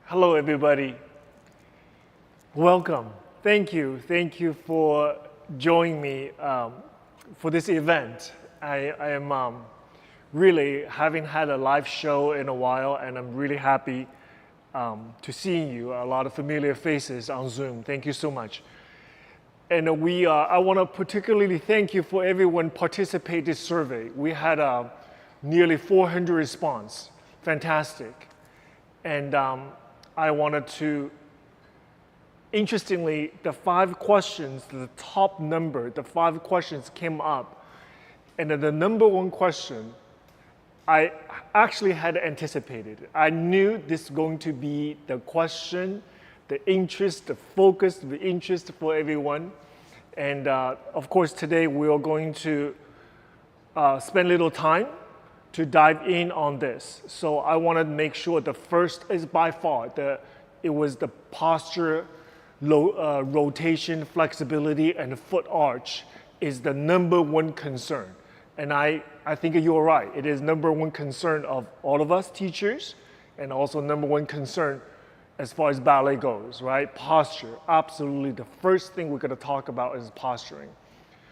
Hello, everybody. Welcome. Thank you. Thank you for joining me for this event. I am really having had a live show in a while, and I'm really happy to see you. A lot of familiar faces on Zoom. Thank you so much. And I want to particularly thank you for everyone participating in this survey. We had nearly 400 responses. Fantastic. And I wanted to, interestingly, the 5 questions, the top number, the 5 questions came up. And then the number 1 question, I actually had anticipated. I knew this was going to be the question, the interest, the focus, the interest for everyone. And of course, today we are going to spend a little time to dive in on this. So I want to make sure the first is by far, it was the posture, rotation, flexibility, and foot arch is the number 1 concern. And I think you're right. It is number 1 concern of all of us teachers, and also number 1 concern as far as ballet goes, right? Posture, absolutely. The first thing we're going to talk about is posturing.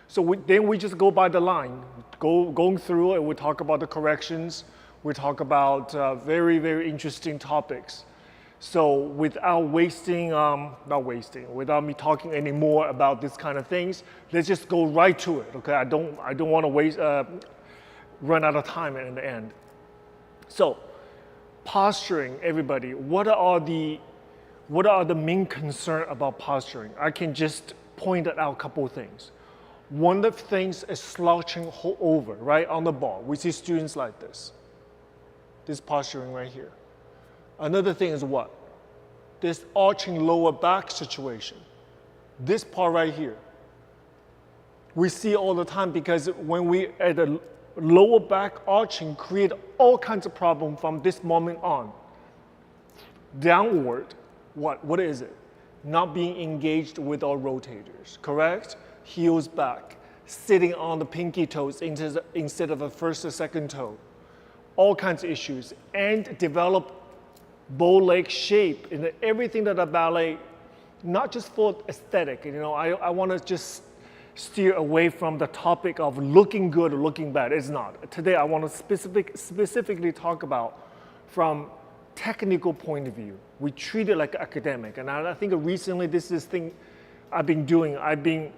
So then we just go by the line, going through it. We talk about the corrections. We talk about very, very interesting topics. So without without me talking any more about this kind of things, let's just go right to it. Okay, I don't want to run out of time in the end. So posturing, everybody. What are the main concerns about posturing? I can just point out a couple of things. One of the things is slouching over, right, on the ball. We see students like this. This posturing right here. Another thing is what? This arching lower back situation. This part right here. We see all the time because when we at a lower back arching create all kinds of problems from this moment on. Downward, what is it? Not being engaged with our rotators, correct? Heels back, sitting on the pinky toes instead of the first or second toe. All kinds of issues. And develop bow leg shape in everything that a ballet, not just for aesthetic. I want to just steer away from the topic of looking good or looking bad. It's not. Today I want to specifically talk about from technical point of view. We treat it like academic. And I think recently this is thing I've been doing. I've been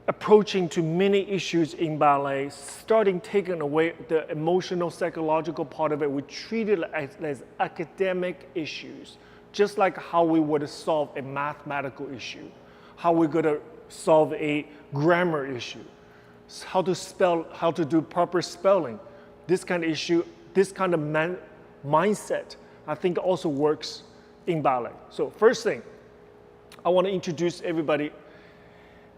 approaching to many issues in ballet, starting taking away the emotional, psychological part of it. We treat it as academic issues, just like how we would solve a mathematical issue, how we're going to solve a grammar issue, how to spell, how to do proper spelling. This kind of issue, this kind of mindset, I think also works in ballet. So first thing, I want to introduce everybody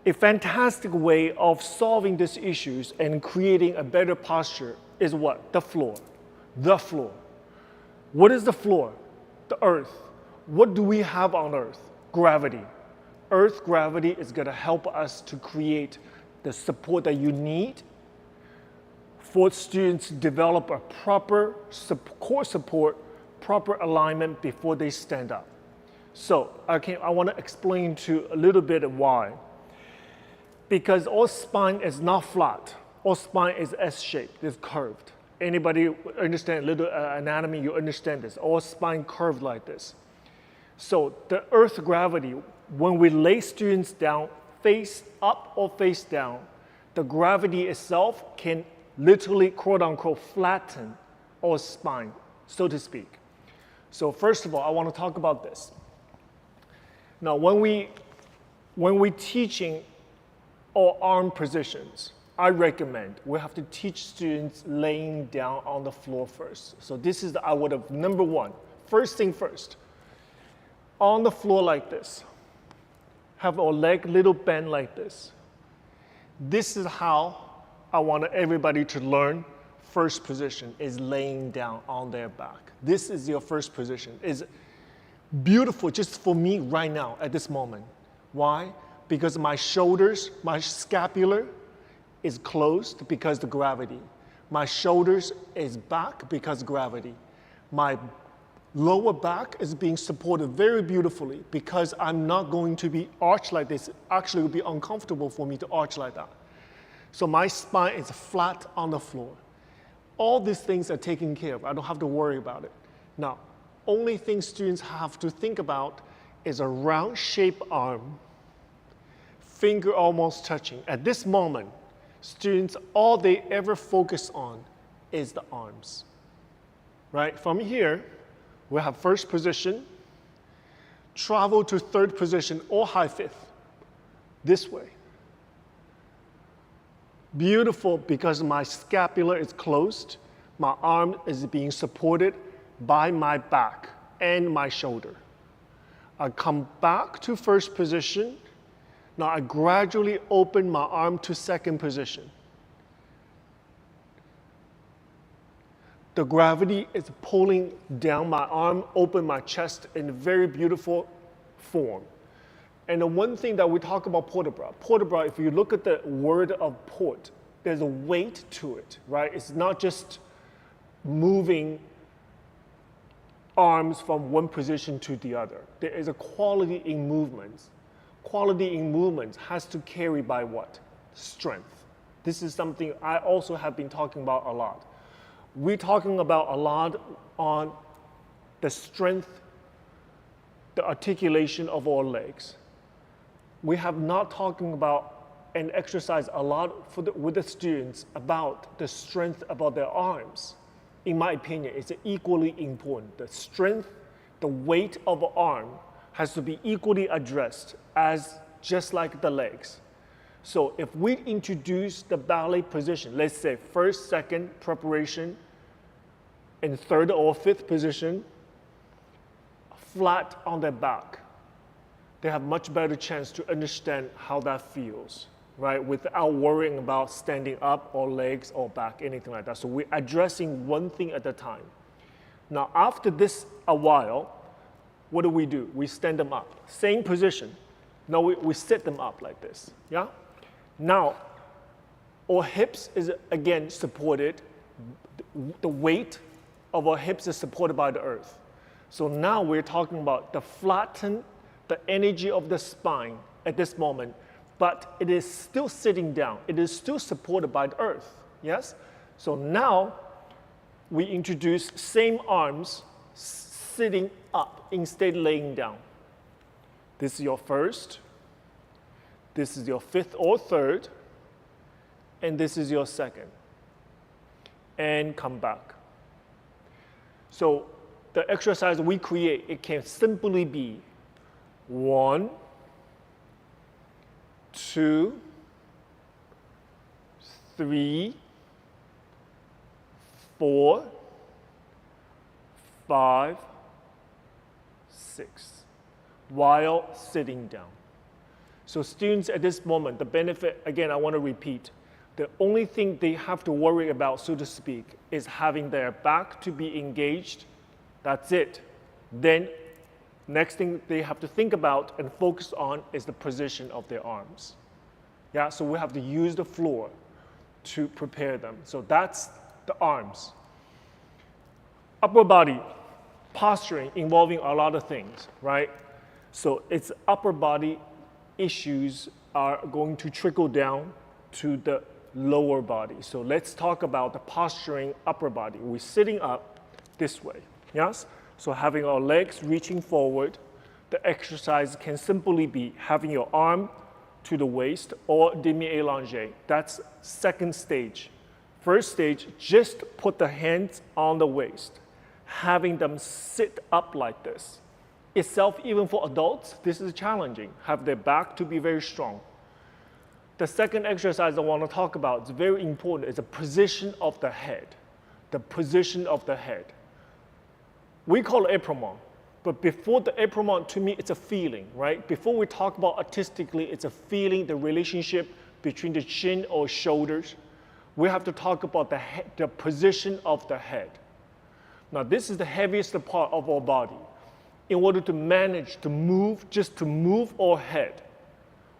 a fantastic way of solving these issues and creating a better posture is what? The floor. The floor. What is the floor? The earth. What do we have on earth? Gravity. Earth gravity is going to help us to create the support that you need for students to develop a proper core support, proper alignment before they stand up. So I want to explain to a little bit of why. Because our spine is not flat. Our spine is S-shaped, it's curved. Anybody understand a little anatomy, you understand this. Our spine curved like this. So the earth gravity, when we lay students down, face up or face down, the gravity itself can literally, quote unquote, flatten our spine, so to speak. So first of all, I want to talk about this. Now, when we teaching or arm positions, I recommend we have to teach students laying down on the floor first. So this is number 1. First thing first, on the floor like this, have our leg little bend like this. This is how I want everybody to learn. First position is laying down on their back. This is your first position. It's beautiful just for me right now at this moment. Why? Because my shoulders, my scapular is closed because of the gravity. My shoulders is back because of gravity. My Lower back is being supported very beautifully because I'm not going to be arched like this. Actually, it would be uncomfortable for me to arch like that. So my spine is flat on the floor. All these things are taken care of. I don't have to worry about it. Now, only thing students have to think about is a round shaped arm, finger almost touching. At this moment, students, all they ever focus on is the arms. Right? From here, we have first position, travel to third position or high fifth, this way. Beautiful because my scapula is closed, my arm is being supported by my back and my shoulder. I come back to first position. Now I gradually open my arm to second position. The gravity is pulling down my arm, open my chest in a very beautiful form. And the one thing that we talk about port de bras, if you look at the word of port, there's a weight to it, right? It's not just moving arms from one position to the other. There is a quality in movements. Quality in movements has to carry by what? Strength. This is something I also have been talking about a lot. We're talking about a lot on the strength, the articulation of our legs. We have not talking about and exercise a lot with the students about the strength about their arms. In my opinion, it's equally important. The strength, the weight of an arm has to be equally addressed as just like the legs. So if we introduce the ballet position, let's say first, second preparation, and third or fifth position, flat on their back, they have much better chance to understand how that feels, right? Without worrying about standing up or legs or back, anything like that. So we're addressing one thing at a time. Now, after this a while, what do? We stand them up. Same position. Now we sit them up like this, yeah? Now, our hips is again supported. The weight of our hips is supported by the earth. So now we're talking about the flatten, the energy of the spine at this moment, but it is still sitting down. It is still supported by the earth, yes? So now we introduce same arms sitting up instead laying down. This is your first, this is your fifth or third, and this is your second. And come back. So the exercise we create, it can simply be 1, 2, 3, 4, 5, 6, while sitting down. So students at this moment, the benefit, again, I want to repeat, the only thing they have to worry about, so to speak, is having their back to be engaged. That's it. Then next thing they have to think about and focus on is the position of their arms. Yeah, so we have to use the floor to prepare them. So that's the arms. Upper body, posturing involving a lot of things, right? So it's upper body issues are going to trickle down to the lower body. So let's talk about the posturing upper body. We're sitting up this way, yes? So having our legs reaching forward, the exercise can simply be having your arm to the waist or demi-allongé. That's second stage. First stage, just put the hands on the waist, having them sit up like this. Itself, even for adults, this is challenging. Have their back to be very strong. The second exercise I want to talk about is very important. It's the position of the head. The position of the head. We call it épaulement, but before the épaulement, to me, it's a feeling, right? Before we talk about artistically, it's a feeling, the relationship between the chin or shoulders. We have to talk about the head, the position of the head. Now, this is the heaviest part of our body. In order to manage to move, just to move our head,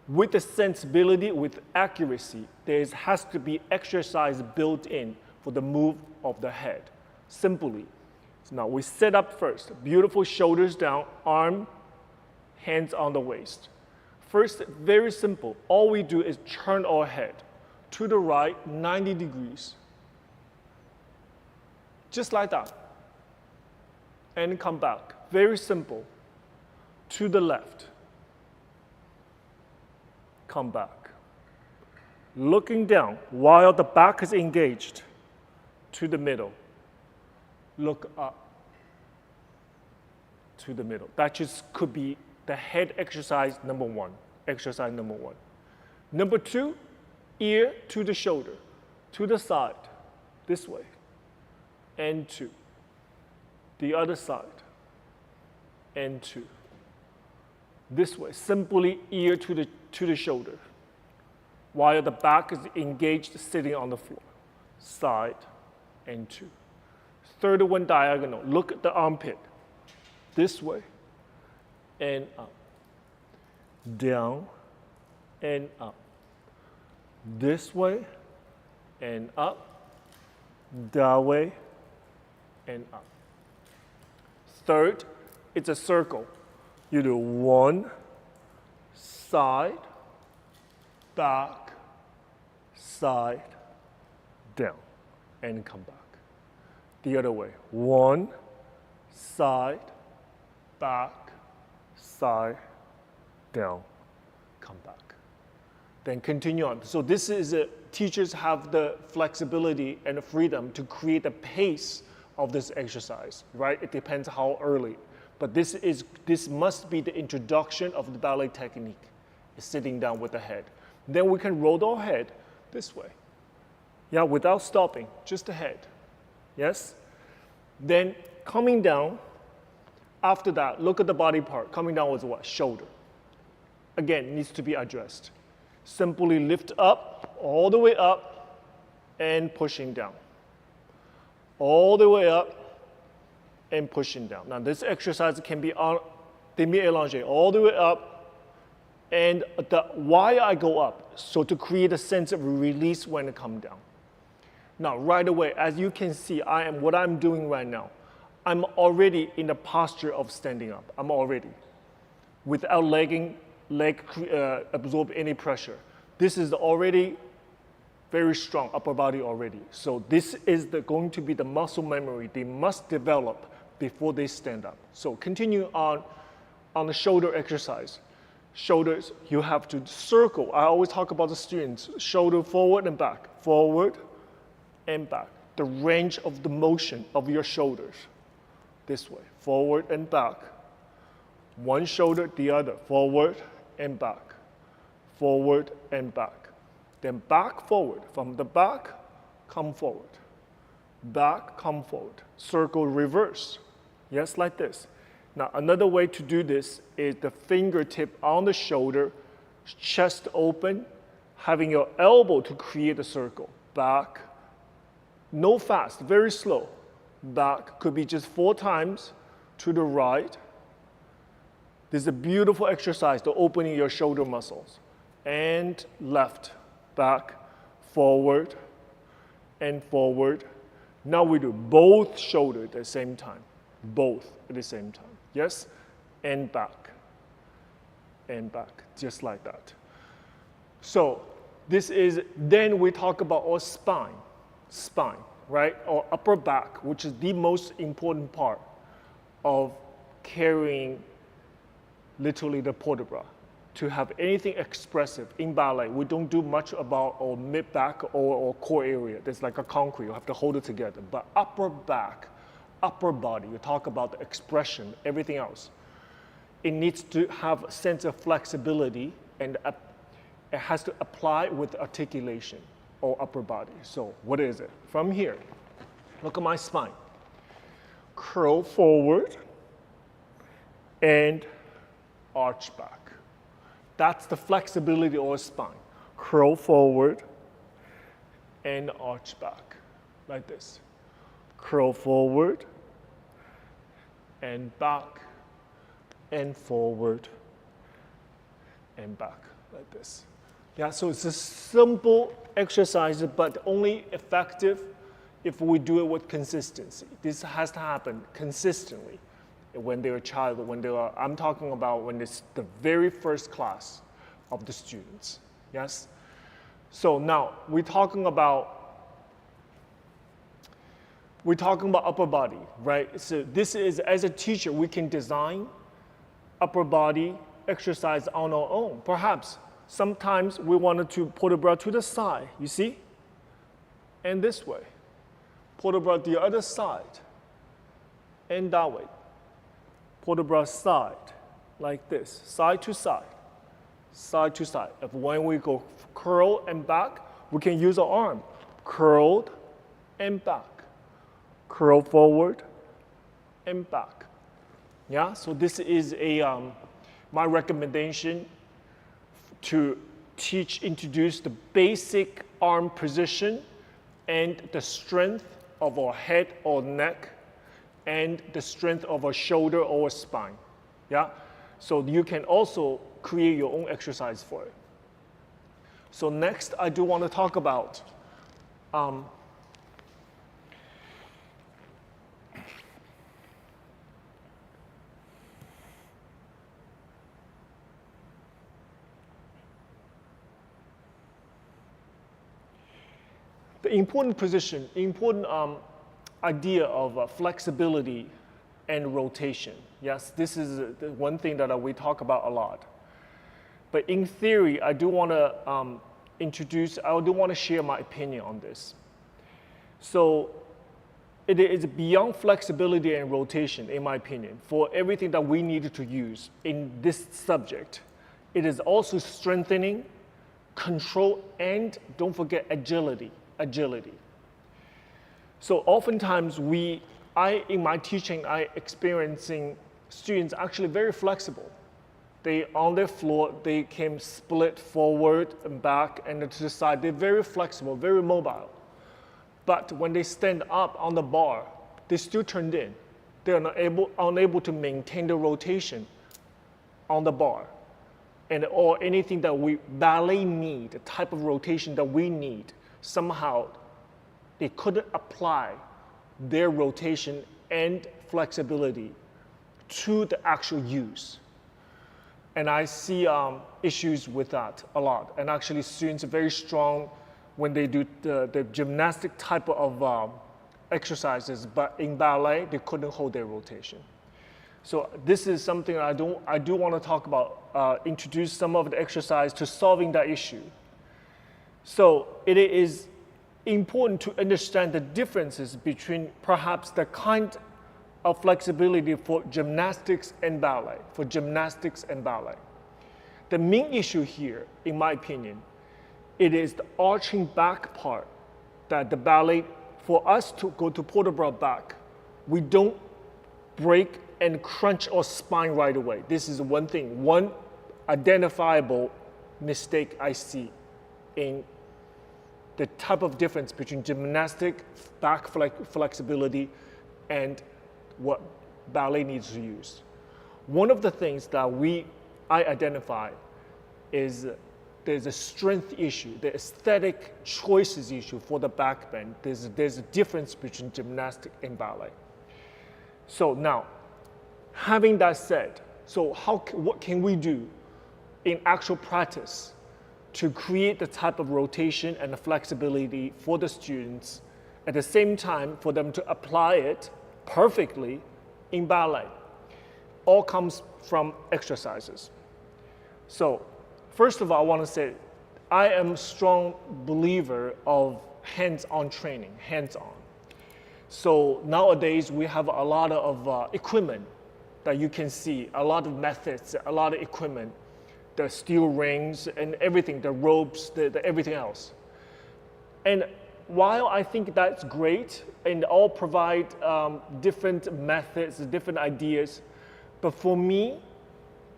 with the sensibility, with accuracy, there has to be exercise built in for the move of the head. Simply, So now we sit up first. Beautiful shoulders down, arm, hands on the waist. First, very simple. All we do is turn our head to the right 90 degrees. Just like that. And come back. Very simple. To the left. Come back. Looking down while the back is engaged. To the middle. Look up. To the middle. That just could be the head exercise number one. Exercise number one. Number two, ear to the shoulder. To the side. This way. And two. The other side. And two. This way. Simply ear to the shoulder. While the back is engaged sitting on the floor. Side and two. Third one diagonal. Look at the armpit. This way and up. Down and up. This way and up. That way and up. Third, it's a circle. You do one, side, back, side, down, and come back. The other way. One, side, back, side, down, come back. Then continue on. So this is teachers have the flexibility and the freedom to create the pace of this exercise, right? It depends how early. But this must be the introduction of the ballet technique, sitting down with the head. Then we can roll our head this way. Yeah, without stopping, just the head. Yes? Then coming down, after that, look at the body part. Coming down with what? Shoulder. Again, needs to be addressed. Simply lift up, all the way up, and pushing down. All the way up, and pushing down. Now this exercise can be demi-allongé, all the way up, and why I go up? So to create a sense of release when it comes down. Now right away, as you can see, what I'm doing right now, I'm already in the posture of standing up. I'm already, without leg absorb any pressure. This is already very strong upper body already. So this is going to be the muscle memory they must develop before they stand up. So continue on the shoulder exercise. Shoulders, you have to circle. I always talk about the students, shoulder forward and back, forward and back. The range of the motion of your shoulders. This way, forward and back. One shoulder, the other, forward and back, forward and back. Then back, forward. From the back, come forward. Back, come forward. Circle reverse. Yes, like this. Now, another way to do this is the fingertip on the shoulder, chest open, having your elbow to create a circle. Back, no fast, very slow. Back, could be just 4 times to the right. This is a beautiful exercise to opening your shoulder muscles. And left, back, forward, and forward. Now we do both shoulders at the same time. Both at the same time. Yes? And back, just like that. So this is, then we talk about our spine, right? Or upper back, which is the most important part of carrying literally the port de bras. To have anything expressive in ballet, we don't do much about our mid back or core area. There's like a concrete, you have to hold it together. But upper back, upper body, you talk about the expression, everything else. It needs to have a sense of flexibility, and it has to apply with articulation or upper body. So what is it? From here, look at my spine. Curl forward and arch back. That's the flexibility of our spine. Curl forward and arch back, like this. Curl forward and back and forward and back, like this. Yeah, so it's a simple exercise, but only effective if we do it with consistency. This has to happen consistently when they're a child, I'm talking about when it's the very first class of the students, yes? So now, we're talking about upper body, right? So this is, as a teacher, we can design upper body exercise on our own. Perhaps sometimes we wanted to put the bra to the side, you see? And this way. Put the bra the other side, and that way. Put the bra side, like this, side to side, side to side. If when we go curl and back, we can use our arm. Curled and back. Curl forward and back. Yeah, so this is my recommendation to introduce the basic arm position and the strength of our head or neck and the strength of our shoulder or spine. Yeah, so you can also create your own exercise for it. So next, I do want to talk about the important idea of flexibility and rotation. Yes, this is the one thing that we talk about a lot. But in theory, I do want to share my opinion on this. So it is beyond flexibility and rotation, in my opinion, for everything that we need to use in this subject. It is also strengthening, control, and don't forget agility. So oftentimes in my teaching, I experiencing students actually very flexible. They, on their floor, they can split forward and back and to the side. They're very flexible, very mobile. But when they stand up on the bar, they still turned in. They're unable to maintain the rotation on the bar. Or anything that ballet need, the type of rotation that we need, somehow they couldn't apply their rotation and flexibility to the actual use. And I see issues with that a lot. And actually students are very strong when they do the gymnastic type of exercises, but in ballet, they couldn't hold their rotation. So this is something I do want to talk about, introduce some of the exercise to solving that issue. So it is important to understand the differences between perhaps the kind of flexibility for gymnastics and ballet, The main issue here, in my opinion, it is the arching back part that the ballet, for us to go to port de bras back, we don't break and crunch our spine right away. This is one thing, one identifiable mistake I see in the type of difference between gymnastic back flexibility and what ballet needs to use. One of the things that I identify is there's a strength issue, the aesthetic choices issue for the back bend. There's a difference between gymnastic and ballet. So now, having that said, so what can we do in actual practice to create the type of rotation and the flexibility for the students, at the same time for them to apply it perfectly in ballet? All comes from exercises. So first of all, I want to say, I am a strong believer of hands-on training, hands-on. So nowadays we have a lot of equipment that you can see, a lot of methods, a lot of equipment, the steel rings and everything, the ropes, the everything else. And while I think that's great and all provide different methods, different ideas, but for me,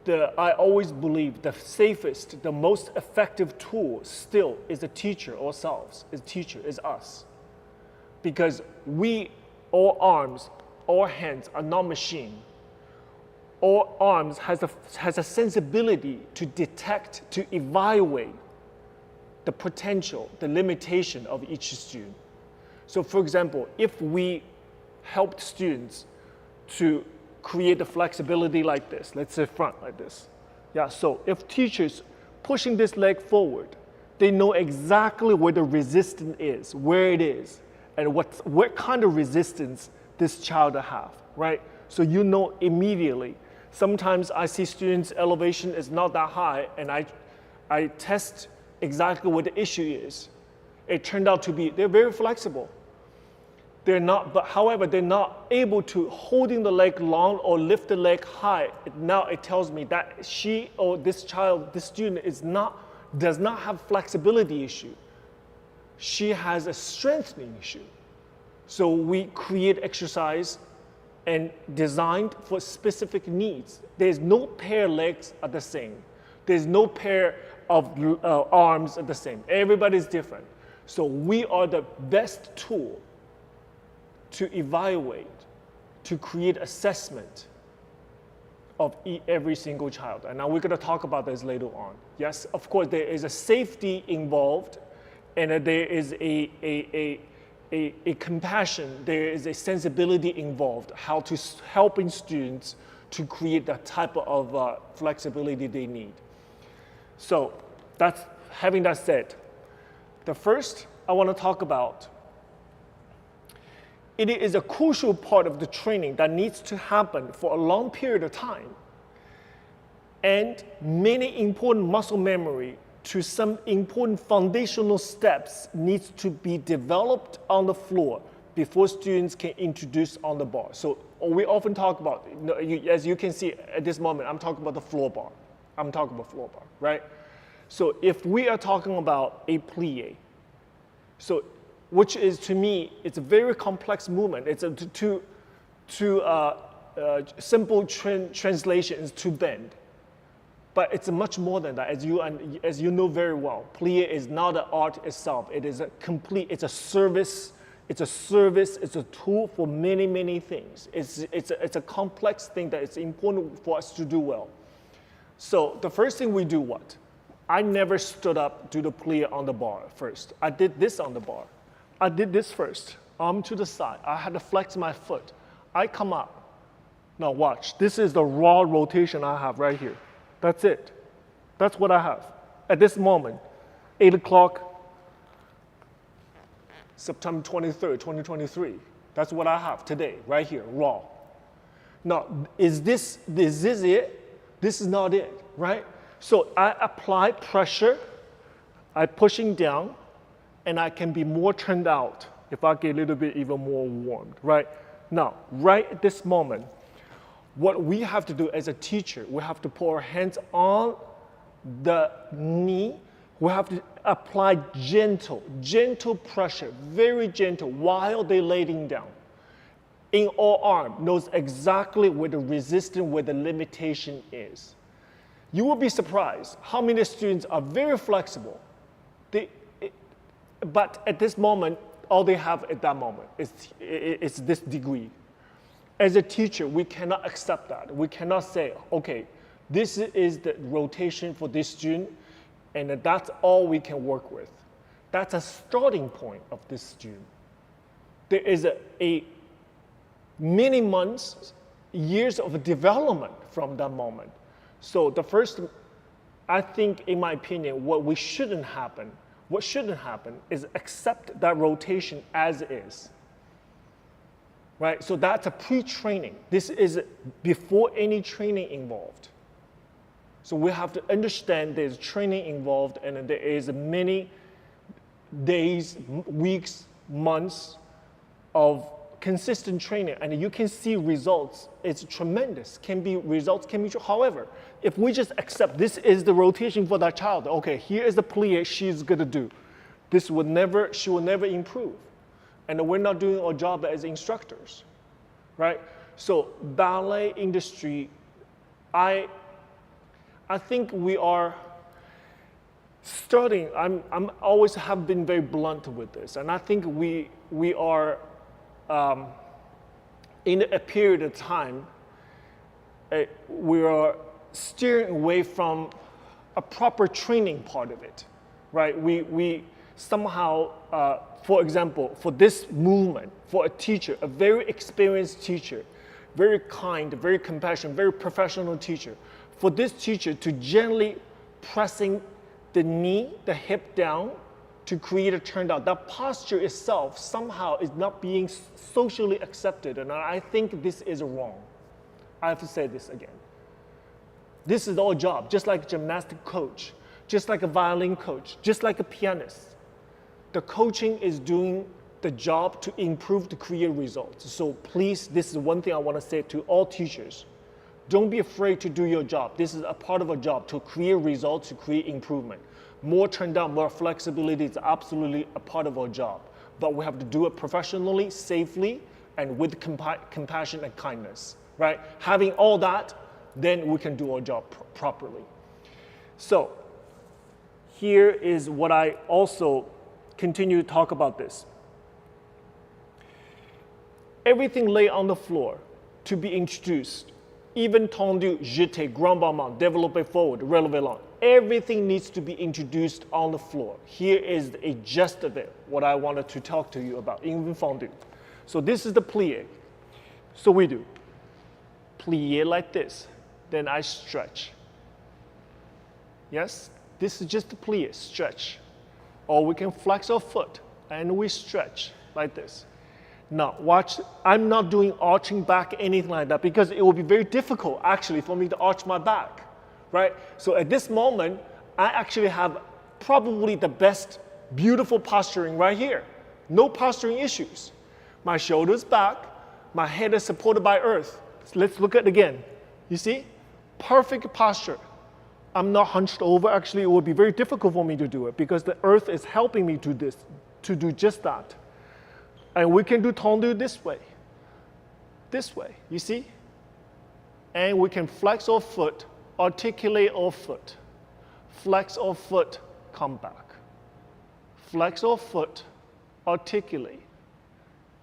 I always believe the safest, the most effective tool still is the teacher ourselves, is us. Because our arms, our hands are not machine. Our arms has a sensibility to detect, to evaluate the potential, the limitation of each student. So for example, if we helped students to create the flexibility like this, let's say front like this. Yeah, so if teachers pushing this leg forward, they know exactly where the resistance is, where it is, and what kind of resistance this child have, right? So you know immediately. Sometimes I see students' elevation is not that high, and I test exactly what the issue is. It turned out to be, they're very flexible. They're not, but however, they're not able to holding the leg long or lift the leg high. Now it tells me that she or this child, this student does not have flexibility issue. She has a strengthening issue. So we create exercise and designed for specific needs. There's no pair legs are the same. There's no pair of arms are the same. Everybody's different. So we are the best tool to evaluate, to create assessment of every single child. And now we're going to talk about this later on. Yes, of course, there is a safety involved, and there is a compassion, there is a sensibility involved, how to helping students to create that type of flexibility they need. So having that said, the first I want to talk about, it is a crucial part of the training that needs to happen for a long period of time. And many important muscle memory to some important foundational steps needs to be developed on the floor before students can introduce on the bar. So we often talk about, as you can see at this moment, I'm talking about the floor bar. I'm talking about floor bar, right? So if we are talking about a plie, so which is, to me, it's a very complex movement. It's simple translation is to bend. But it's much more than that, as you know very well. Plie is not an art itself. It is it's a service, it's a tool for many, many things. It's a complex thing that it's important for us to do well. So the first thing we do what? I never stood up, do the plie on the bar first. I did this on the bar. I did this first, arm to the side. I had to flex my foot. I come up. Now watch, this is the raw rotation I have right here. That's it. That's what I have. At this moment, 8 o'clock, September 23rd, 2023. That's what I have today, right here, raw. Now, is this it? This is not it, right? So I apply pressure, I pushing down, and I can be more turned out if I get a little bit even more warmed, right? Now, right at this moment, what we have to do as a teacher, we have to put our hands on the knee. We have to apply gentle pressure, very gentle, while they're laying down. In our arm knows exactly where the resistance, where the limitation is. You will be surprised how many students are very flexible. But at this moment, all they have at that moment is this degree. As a teacher, we cannot accept that. We cannot say, okay, this is the rotation for this student, and that's all we can work with. That's a starting point of this student. There is a many months, years of development from that moment. So the first, I think, in my opinion, what shouldn't happen is accept that rotation as is. Right? So that's a pre-training. This is before any training involved. So we have to understand there's training involved, and there is many days, weeks, months of consistent training, and you can see results. It's tremendous. Results can be true. However, if we just accept this is the rotation for that child, okay, here is the plie she's gonna do. She will never improve. And we're not doing our job as instructors, right? So ballet industry, I think we are starting, I'm always have been very blunt with this, and I think we are in a period of time, we are steering away from a proper training part of it, right? somehow, for example, for this movement, for a teacher, a very experienced teacher, very kind, very compassionate, very professional teacher, for this teacher to gently pressing the knee, the hip down to create a turnout, that posture itself somehow is not being socially accepted, and I think this is wrong. I have to say this again. This is our job, just like a gymnastic coach, just like a violin coach, just like a pianist. The coaching is doing the job to improve the career results. So please, this is one thing I want to say to all teachers. Don't be afraid to do your job. This is a part of a job to create results, to create improvement. More turn-down, more flexibility is absolutely a part of our job. But we have to do it professionally, safely, and with compassion and kindness, right? Having all that, then we can do our job properly. So here is what I also continue to talk about this. Everything lay on the floor to be introduced, even tendu, jeté, grand battement, développé forward, relevé long. Everything needs to be introduced on the floor. Here is a gist of it, what I wanted to talk to you about, even fondue. So this is the plié. So we do plié like this, then I stretch. Yes, this is just the plié, stretch. Or we can flex our foot and we stretch like this. Now watch, I'm not doing arching back, anything like that, because it will be very difficult actually for me to arch my back, right? So at this moment, I actually have probably the best, beautiful posturing right here. No posturing issues. My shoulders back, my head is supported by earth. So let's look at it again. You see? Perfect posture. I'm not hunched over. Actually, it would be very difficult for me to do it because the earth is helping me to do just that. And we can do tendu this way, you see? And we can flex our foot, articulate our foot, flex our foot, come back. Flex our foot, articulate,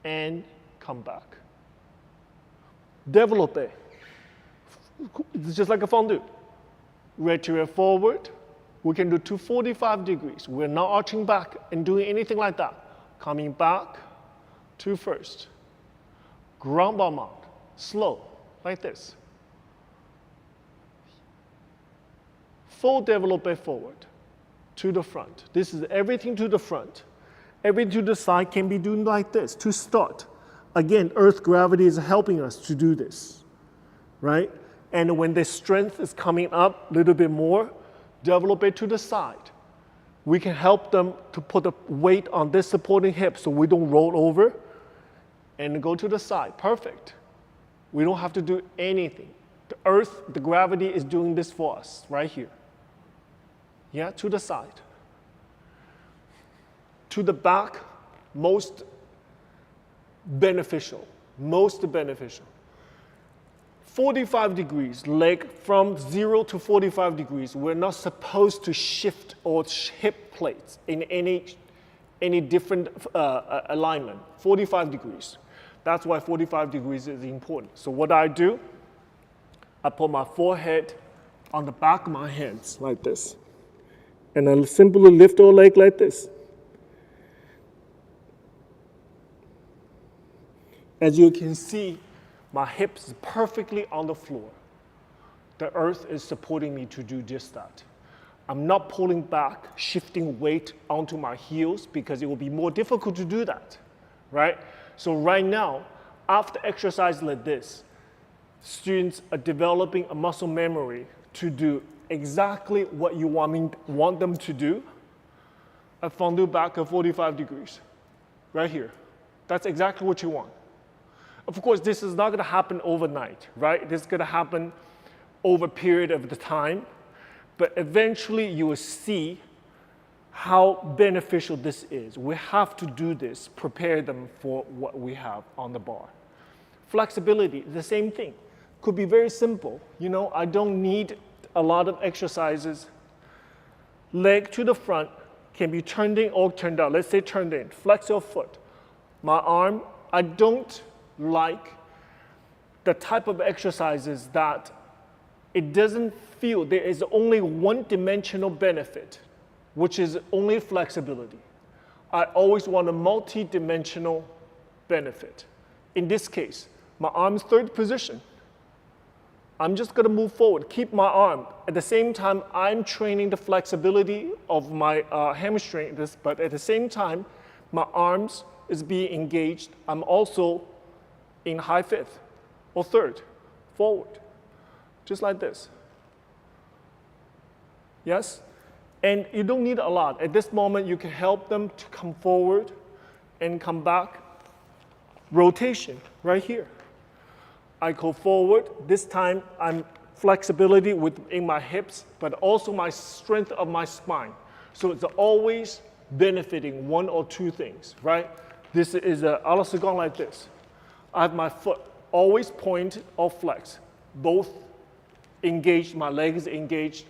and come back. Développé. It's just like a fondue. Retirate forward. We can do 245 degrees. We're not arching back and doing anything like that. Coming back to first. Grand battement. Slow, like this. Full développé forward to the front. This is everything to the front. Everything to the side can be done like this to start. Again, earth gravity is helping us to do this, right? And when the strength is coming up a little bit more, develop it to the side. We can help them to put a weight on this supporting hip so we don't roll over and go to the side. Perfect. We don't have to do anything. The earth, the gravity is doing this for us right here. Yeah, to the side. To the back, most beneficial. 45 degrees, leg from 0 to 45 degrees. We're not supposed to shift our hip plates in any different alignment. 45 degrees. That's why 45 degrees is important. So what I do, I put my forehead on the back of my hands like this. And I simply lift our leg like this. As you can see, my hips are perfectly on the floor. The earth is supporting me to do just that. I'm not pulling back, shifting weight onto my heels because it will be more difficult to do that, right? So right now, after exercise like this, students are developing a muscle memory to do exactly what you want them to do. A fondue back at 45 degrees, right here. That's exactly what you want. Of course, this is not going to happen overnight, right? This is going to happen over a period of the time, but eventually you will see how beneficial this is. We have to do this, prepare them for what we have on the bar. Flexibility, the same thing. Could be very simple. You know, I don't need a lot of exercises. Leg to the front can be turned in or turned out. Let's say turned in. Flex your foot. My arm, I don't like the type of exercises that it doesn't feel there is only one-dimensional benefit, which is only flexibility. I always want a multi-dimensional benefit. In this case, my arm's third position. I'm just going to move forward, keep my arm. At the same time, I'm training the flexibility of my hamstring, but at the same time, my arms is being engaged. I'm also in high fifth or third, forward, just like this. Yes? And you don't need a lot. At this moment, you can help them to come forward and come back. Rotation, right here. I go forward. This time, I'm flexibility within my hips, but also my strength of my spine. So it's always benefiting one or two things, right? This is a à la seconde like this. I have my foot always point or flex, both engaged, my legs engaged.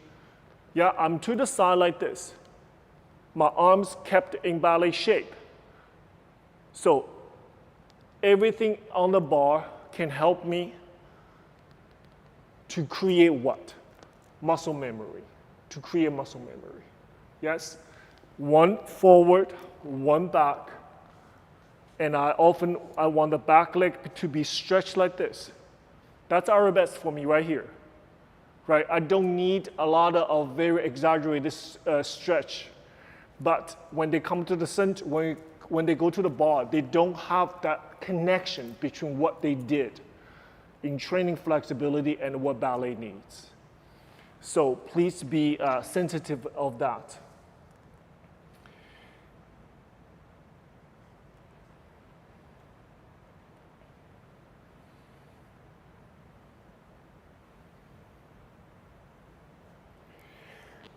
Yeah, I'm to the side like this. My arms kept in ballet shape. So everything on the bar can help me to create what? Muscle memory, to create muscle memory. Yes? One forward, one back. And I want the back leg to be stretched like this. That's arabesque for me right here. Right? I don't need a lot of very exaggerated stretch. But when they come to the center, when they go to the bar, they don't have that connection between what they did in training flexibility and what ballet needs. So please be sensitive of that.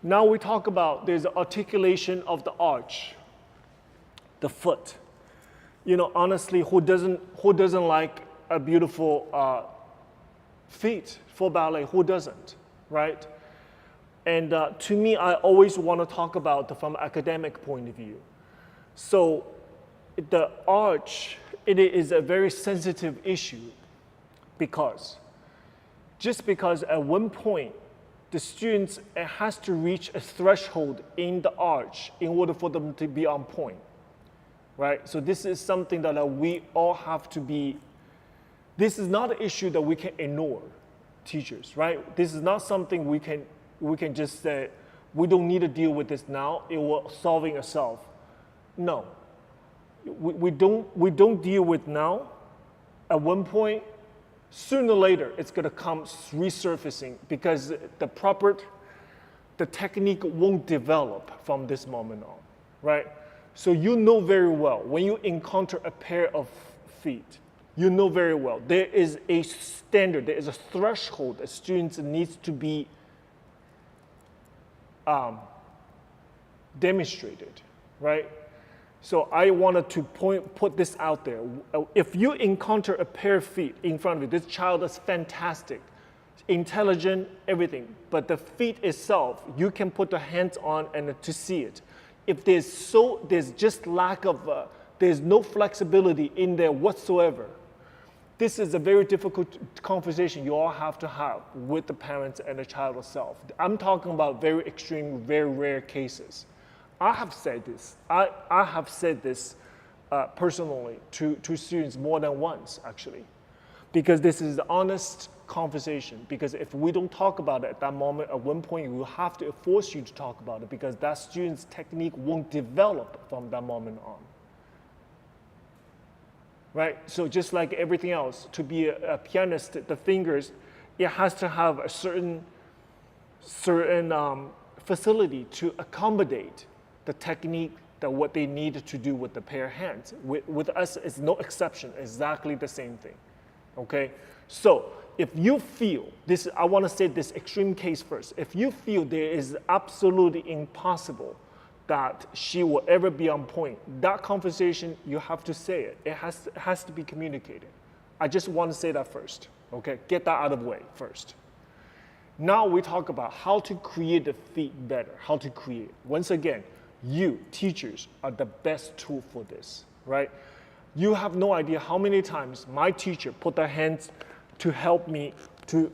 Now we talk about there's articulation of the arch, the foot. You know, honestly, who doesn't like a beautiful feet for ballet? Who doesn't, right? And to me, I always want to talk about from an academic point of view. So the arch, it is a very sensitive issue because at one point, the students has to reach a threshold in the arch in order for them to be on point, right? So this is something that we all have to be, this is not an issue that we can ignore, teachers, right? This is not something we can just say, we don't need to deal with this now, it will solving itself. No, we don't deal with now. At one point, sooner or later, it's going to come resurfacing because the technique won't develop from this moment on, right? So you know very well, when you encounter a pair of feet, you know very well, there is a standard, there is a threshold that students needs to be demonstrated, right? So I wanted to put this out there. If you encounter a pair of feet in front of you, this child is fantastic, intelligent, everything. But the feet itself, you can put the hands on and to see it. If there's just lack of, there's no flexibility in there whatsoever. This is a very difficult conversation you all have to have with the parents and the child itself. I'm talking about very extreme, very rare cases. I have said this. I have said this personally to students more than once, actually, because this is an honest conversation. Because if we don't talk about it at that moment, at one point, we will have to force you to talk about it because that student's technique won't develop from that moment on. Right? So just like everything else, to be a pianist, the fingers, it has to have a certain facility to accommodate the technique that what they need to do with the pair of hands. With us, it's no exception, exactly the same thing, okay? So if you feel, I want to say this extreme case first, if you feel there is absolutely impossible that she will ever be on point, that conversation, you have to say it. It has to be communicated. I just want to say that first, okay? Get that out of the way first. Now we talk about how to create the feet better, how to create. Once again, you, teachers, are the best tool for this, right? You have no idea how many times my teacher put their hands to help me to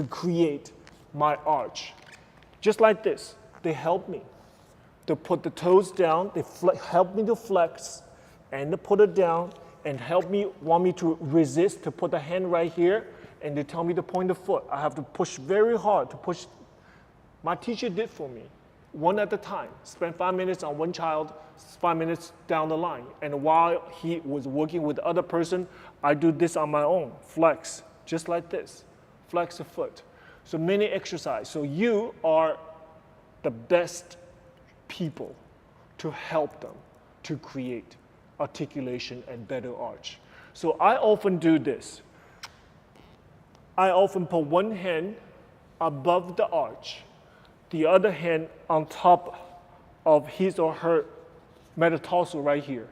create my arch. Just like this, they help me. to put the toes down. They help me to flex and to put it down and want me to resist, to put the hand right here, and they tell me to point the foot. I have to push very hard to push. My teacher did for me, one at a time. Spend 5 minutes on one child, 5 minutes down the line. And while he was working with the other person, I do this on my own. Flex, just like this. Flex the foot. So many exercises. So you are the best people to help them to create articulation and better arch. So I often do this. I often put one hand above the arch, the other hand on top of his or her metatarsal right here.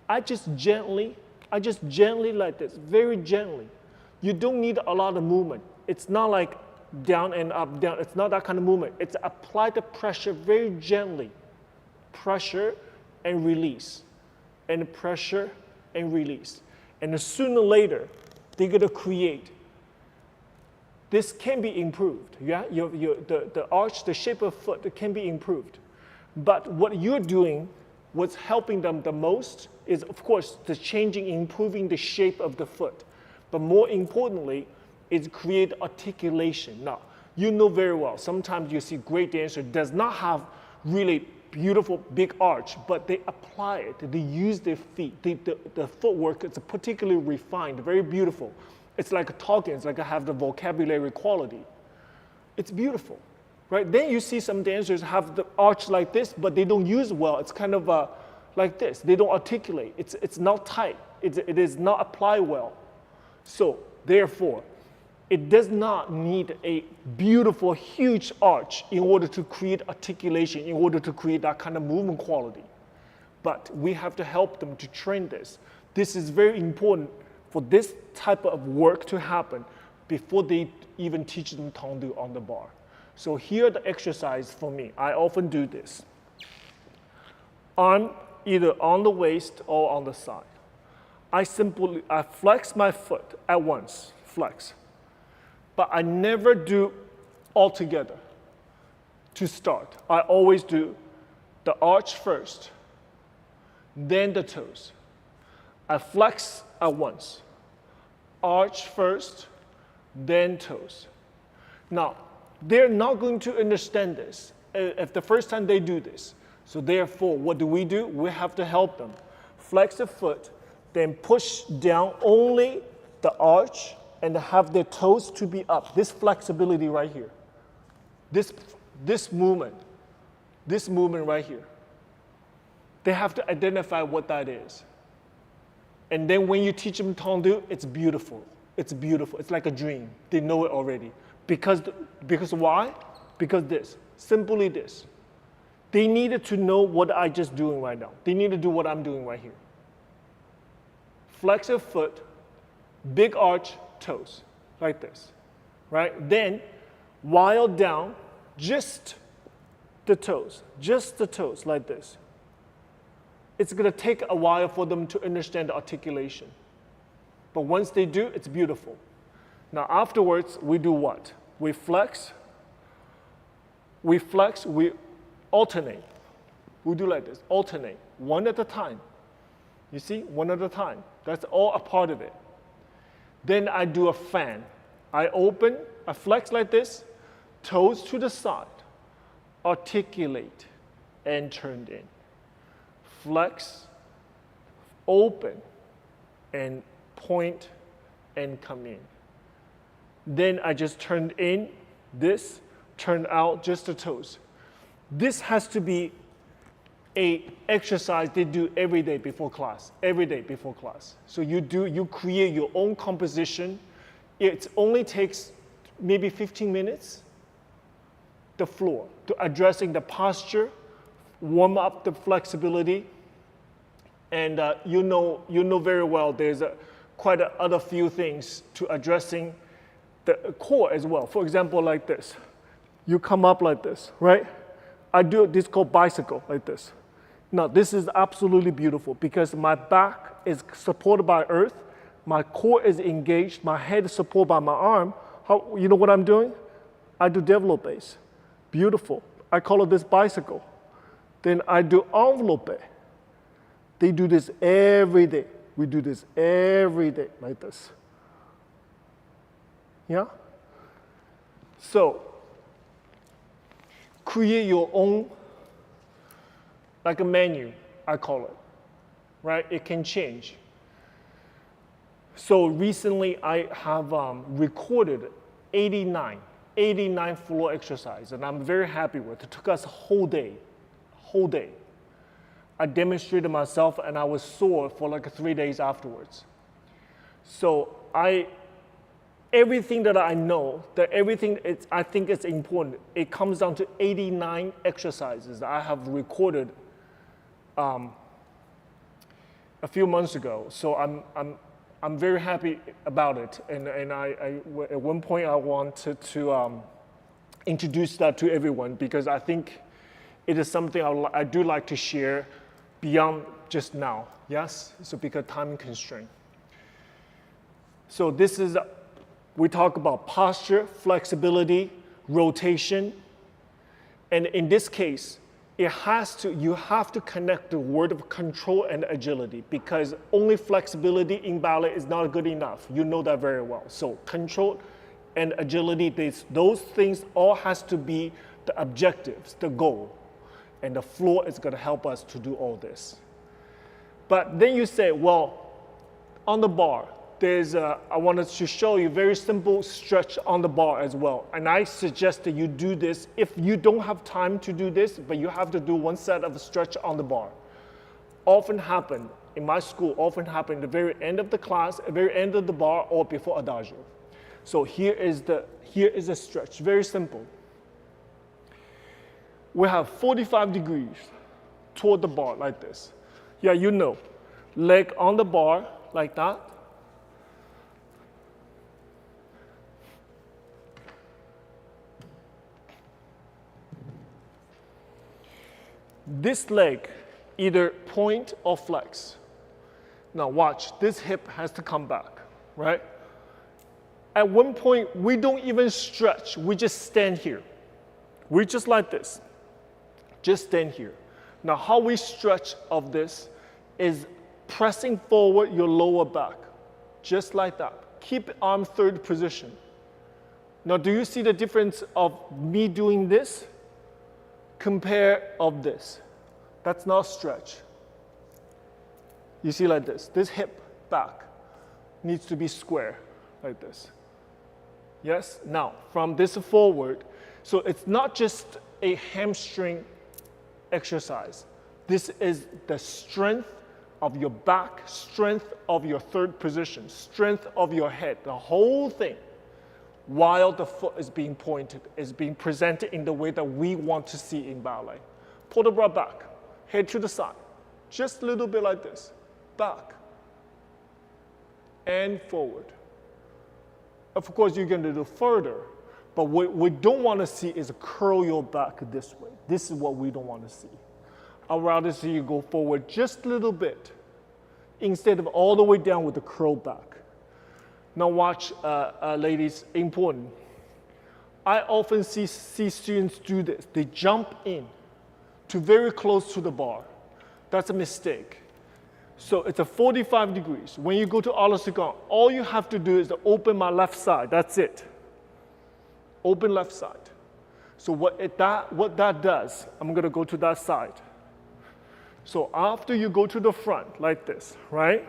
I just gently like this, very gently. You don't need a lot of movement. It's not like down and up, down. It's not that kind of movement. It's apply the pressure very gently. Pressure and release. And pressure and release. And sooner or later, they're going to create. This can be improved. Yeah? The arch, the shape of foot, can be improved. But what you're doing, what's helping them the most is, of course, the changing, improving the shape of the foot. But more importantly, is create articulation. Now, you know very well, sometimes you see great dancer does not have really beautiful big arch, but they apply it. They use their feet. The footwork is particularly refined, very beautiful. It's like talking, it's like I have the vocabulary quality. It's beautiful, right? Then you see some dancers have the arch like this, but they don't use well. It's kind of like this. They don't articulate. It's not tight. It is not applied well. So therefore, it does not need a beautiful, huge arch in order to create articulation, in order to create that kind of movement quality. But we have to help them to train this. This is very important for this type of work to happen before they even teach them tendu on the bar. So here are the exercise for me. I often do this. Arm either on the waist or on the side. I flex my foot at once, flex. But I never do all together to start. I always do the arch first, then the toes. I flex at once. Arch first, then toes. Now, they're not going to understand this if the first time they do this. So therefore, what do? We have to help them. Flex the foot, then push down only the arch and have their toes to be up. This flexibility right here. This movement right here. They have to identify what that is. And then when you teach them tendu, it's beautiful. It's beautiful. It's like a dream. They know it already. Because why? Because this. Simply this. They needed to know what I'm just doing right now. They need to do what I'm doing right here. Flex your foot, big arch, toes, like this, right? Then, while down, just the toes, like this. It's going to take a while for them to understand the articulation. But once they do, it's beautiful. Now afterwards, we do what? We flex, we alternate. We do like this, alternate, one at a time. You see, one at a time. That's all a part of it. Then I do a fan. I open, I flex like this, toes to the side, articulate, and turn in. Flex, open, and point, and come in. Then I just turn in this, turn out just the toes. This has to be an exercise they do every day before class, So you create your own composition. It only takes maybe 15 minutes, the floor, to addressing the posture, warm up the flexibility, and you know very well there's quite other few things to addressing the core as well. For example, like this. You come up like this, right? I do this called bicycle, like this. Now, this is absolutely beautiful because my back is supported by earth, my core is engaged, my head is supported by my arm. You know what I'm doing? I do develop base. Beautiful. I call it this bicycle. Then I do envelope. They do this every day. We do this every day, like this. Yeah? So, create your own, like a menu, I call it, right? It can change. So recently I have recorded 89 floor exercises, and I'm very happy with it. It took us a whole day. I demonstrated myself, and I was sore for like 3 days afterwards. So everything that I know, I think it's important. It comes down to 89 exercises that I have recorded a few months ago. So I'm very happy about it. And at one point I wanted to introduce that to everyone, because I think it is something I do like to share beyond just now. Yes? So because time constraint. So we talk about posture, flexibility, rotation, and in this case, you have to connect the word of control and agility, because only flexibility in ballet is not good enough. You know that very well. So control and agility, those things all has to be the objectives, the goal, and the floor is going to help us to do all this. But then you say, well, on the bar, I wanted to show you a very simple stretch on the bar as well. And I suggest that you do this if you don't have time to do this, but you have to do one set of stretch on the bar. Often happen, in my school, at the very end of the class, at the very end of the bar, or before adagio. So here is a stretch, very simple. We have 45 degrees toward the bar like this. Yeah, you know, leg on the bar like that. This leg, either point or flex. Now watch, this hip has to come back, right? At one point, we don't even stretch, we just stand here. We just like this, just stand here. Now how we stretch of this is pressing forward your lower back, just like that. Keep arm third position. Now do you see the difference of me doing this? Compare of this. That's not stretch. You see like this. This hip back needs to be square like this. Yes? Now, from this forward, so it's not just a hamstring exercise. This is the strength of your back, strength of your third position, strength of your head, the whole thing. While the foot is being pointed, is being presented in the way that we want to see in ballet. Pull the bra back, head to the side, just a little bit like this, back, and forward. Of course, you're going to do further, but what we don't want to see is curl your back this way. This is what we don't want to see. I'd rather see you go forward just a little bit, instead of all the way down with the curl back. Now watch, ladies, important. I often see students do this. They jump in to very close to the bar. That's a mistake. So it's a 45 degrees. When you go to a la seconde, all you have to do is to open my left side. That's it. Open left side. So what that does, I'm going to go to that side. So after you go to the front, like this, right?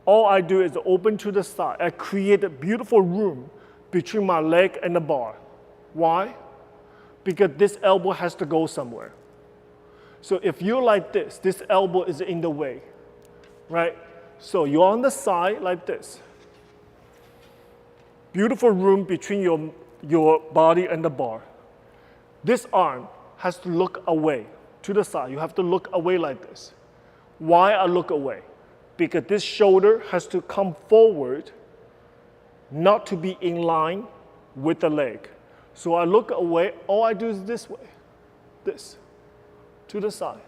All I do is open to the side. I create a beautiful room between my leg and the bar. Why? Because this elbow has to go somewhere. So if you're like this elbow is in the way, right? So you're on the side like this. Beautiful room between your body and the bar. This arm has to look away to the side. You have to look away like this. Why I look away? Because this shoulder has to come forward, not to be in line with the leg. So I look away, all I do is this way, this, to the side,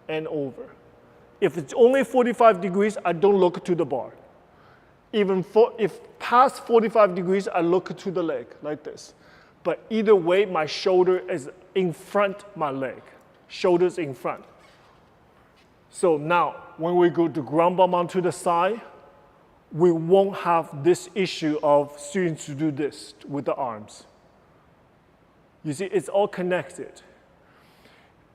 and over. If it's only 45 degrees, I don't look to the bar. If past 45 degrees, I look to the leg, like this. But either way, my shoulder is in front of my leg, shoulders in front. So now, when we go to ground bomb onto the side, we won't have this issue of students to do this with the arms. You see, it's all connected.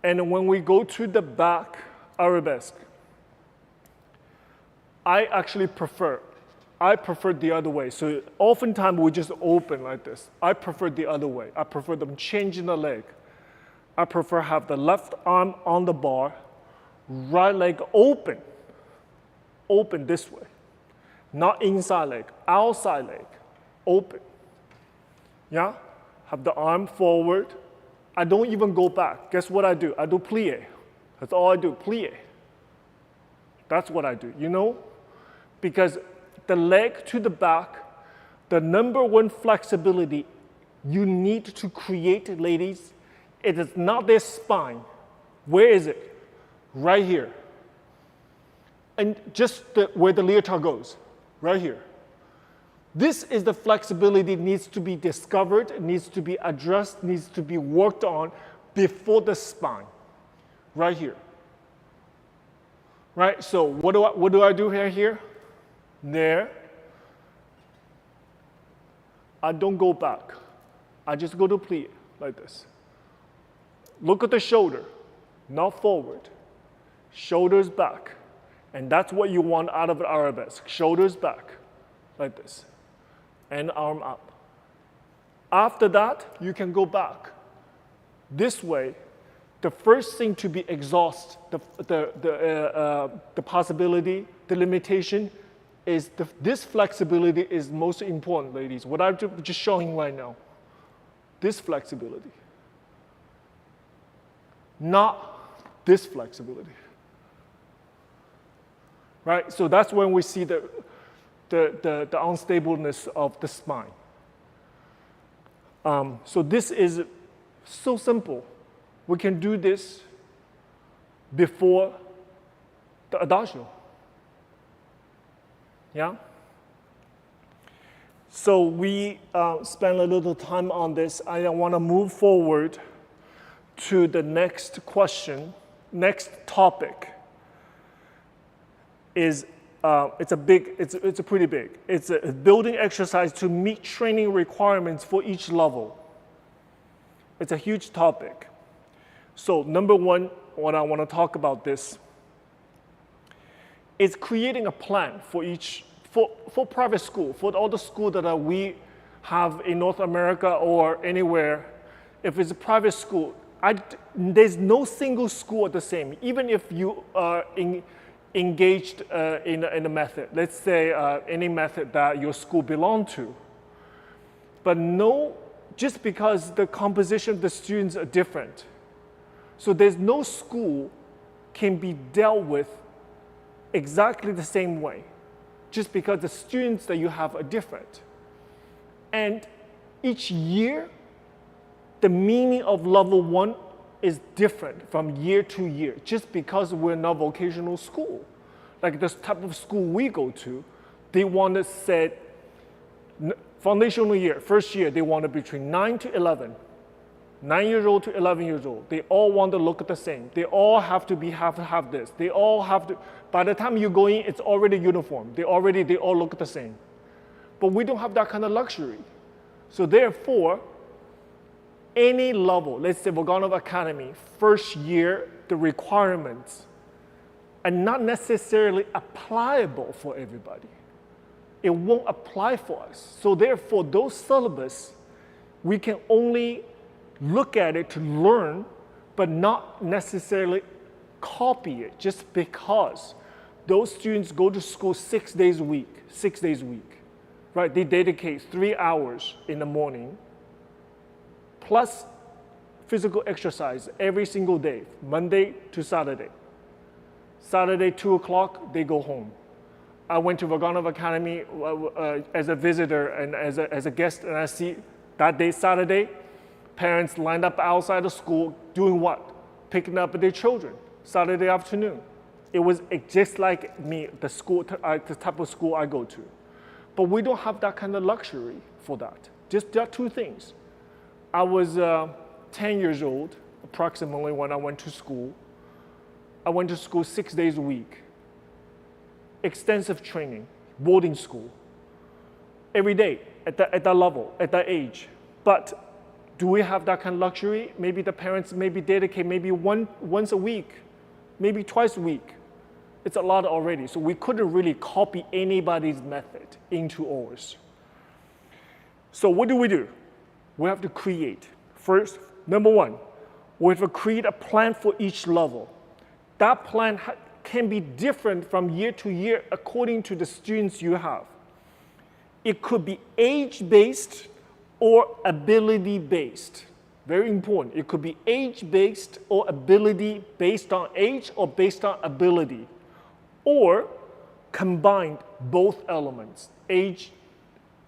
And when we go to the back arabesque, I actually prefer the other way. So oftentimes we just open like this. I prefer the other way. I prefer them changing the leg. I prefer have the left arm on the bar, right leg open this way. Not inside leg, outside leg, open. Yeah? Have the arm forward. I don't even go back. Guess what I do? I do plie. That's all I do, plie. That's what I do, you know? Because the leg to the back, the number one flexibility you need to create, ladies, it is not their spine. Where is it? Right here. And just where the leotard goes, right here. This is the flexibility that needs to be discovered, needs to be addressed, needs to be worked on before the spine, right here. Right, so what do I do here? There. I don't go back. I just go to plie, like this. Look at the shoulder, not forward. Shoulders back. And that's what you want out of an arabesque. Shoulders back, like this. And arm up. After that, you can go back. This way, the first thing to be exhaust, the possibility, the limitation, is this flexibility is most important, ladies. What I'm just showing right now. This flexibility. Not this flexibility. Right? So that's when we see the unstableness of the spine. So this is so simple. We can do this before the adagio. Yeah? So we spent a little time on this. I want to move forward to the next question, next topic. It's pretty big. It's a building exercise to meet training requirements for each level. It's a huge topic. So number one, what I want to talk about this is creating a plan for private school, for all the school that we have in North America or anywhere. If it's a private school, there's no single school the same. Even if you are engaged in a method, let's say any method that your school belongs to. But no, just because the composition of the students are different. So there's no school can be dealt with exactly the same way, just because the students that you have are different. And each year, the meaning of level 1 is different from year to year, just because we're not vocational school. Like this type of school we go to, they want to set foundational year, first year, they want to between 9 to 11. 9 years old to 11 years old. They all want to look the same. They all have to have this. They all have to, by the time you go in, it's already uniform. They all look the same. But we don't have that kind of luxury. So therefore, any level, let's say Vaganov Academy, first year, the requirements are not necessarily applicable for everybody. It won't apply for us. So therefore, those syllabus, we can only look at it to learn, but not necessarily copy it, just because those students go to school 6 days a week, right? They dedicate 3 hours in the morning, plus physical exercise every single day, Monday to Saturday. Saturday, 2 o'clock, they go home. I went to Vaganov Academy as a visitor and as a guest, and I see that day, Saturday, parents lined up outside the school doing what? Picking up their children, Saturday afternoon. It was just like me, the type of school I go to. But we don't have that kind of luxury for that. Just there are two things. I was 10 years old, approximately when I went to school. I went to school 6 days a week. Extensive training, boarding school. Every day at that level, at that age. But do we have that kind of luxury? Maybe the parents maybe dedicate maybe once a week, maybe twice a week. It's a lot already. So we couldn't really copy anybody's method into ours. So what do? We have to create. First, number one, we have to create a plan for each level. That plan can be different from year to year according to the students you have. It could be age-based or ability-based. Very important. It could be age-based or ability based on age or based on ability. Or combined both elements, age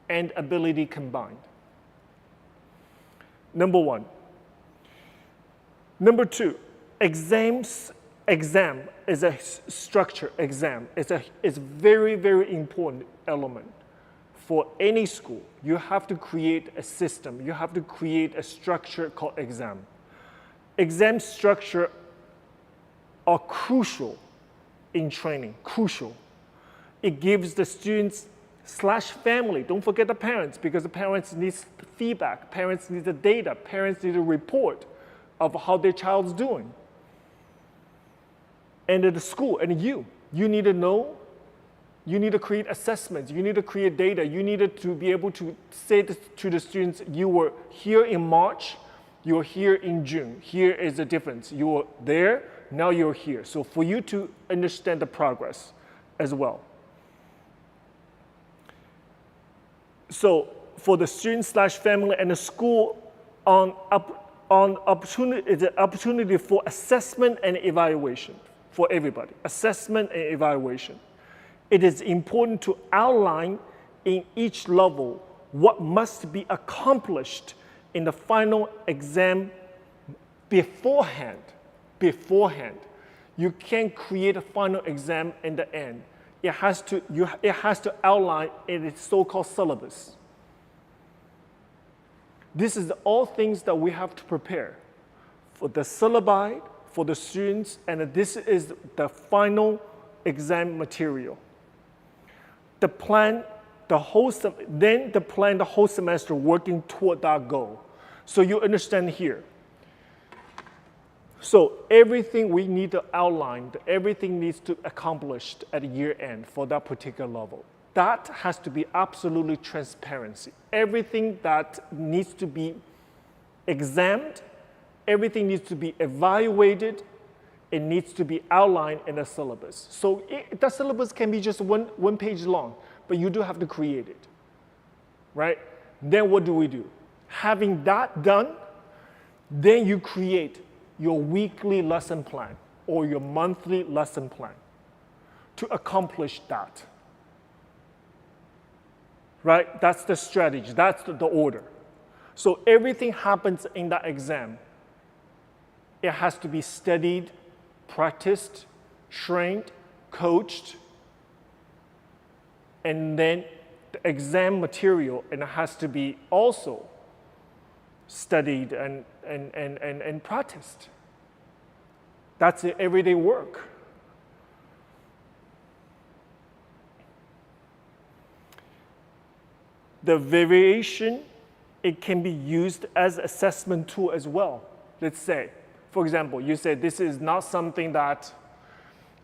and ability combined. Number one. Number two, exam is a structure. Exam is a very, very important element for any school. You have to create a system. You have to create a structure called exam. Exam structure are crucial in training, crucial. It gives the students / family, don't forget the parents, because the parents need feedback, parents need the data, parents need a report of how their child's doing. And at the school, and you need to know, you need to create assessments, you need to create data, you needed to be able to say to the students, you were here in March, you're here in June, here is the difference. You were there, now you're here. So for you to understand the progress as well. So for the students / family and the school on opportunity, is an opportunity for assessment and evaluation for everybody. Assessment and evaluation. It is important to outline in each level what must be accomplished in the final exam beforehand. You can't create a final exam in the end. It has to outline in its so-called syllabus. This is all things that we have to prepare for the syllabi, for the students, and this is the final exam material. The plan, the whole semester working toward that goal. So you understand here. So everything we need to outline, everything needs to be accomplished at year end for that particular level. That has to be absolutely transparency. Everything that needs to be examined, everything needs to be evaluated, it needs to be outlined in a syllabus. So the syllabus can be just one page long, but you do have to create it, right? Then what do? Having that done, then you create your weekly lesson plan or your monthly lesson plan to accomplish that. Right? That's the strategy. That's the order. So everything happens in that exam. It has to be studied, practiced, trained, coached, and then the exam material, and it has to be also studied and practiced. That's the everyday work. The variation, it can be used as assessment tool as well. Let's say, for example, you say this is not something that,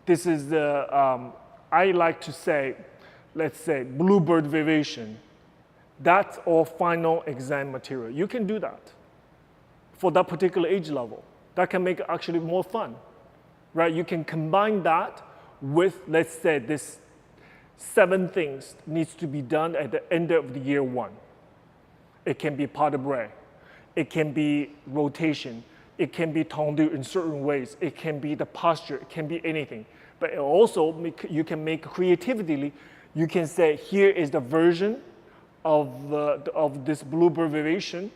this is the, I like to say, let's say bluebird variation. That's all final exam material. You can do that for that particular age level. That can make it actually more fun, right? You can combine that with, let's say, this 7 things needs to be done at the end of the year 1. It can be pas de bras. It can be rotation. It can be tendu in certain ways. It can be the posture. It can be anything. But it also, you can make creatively, you can say, here is the version of this bluebird variation,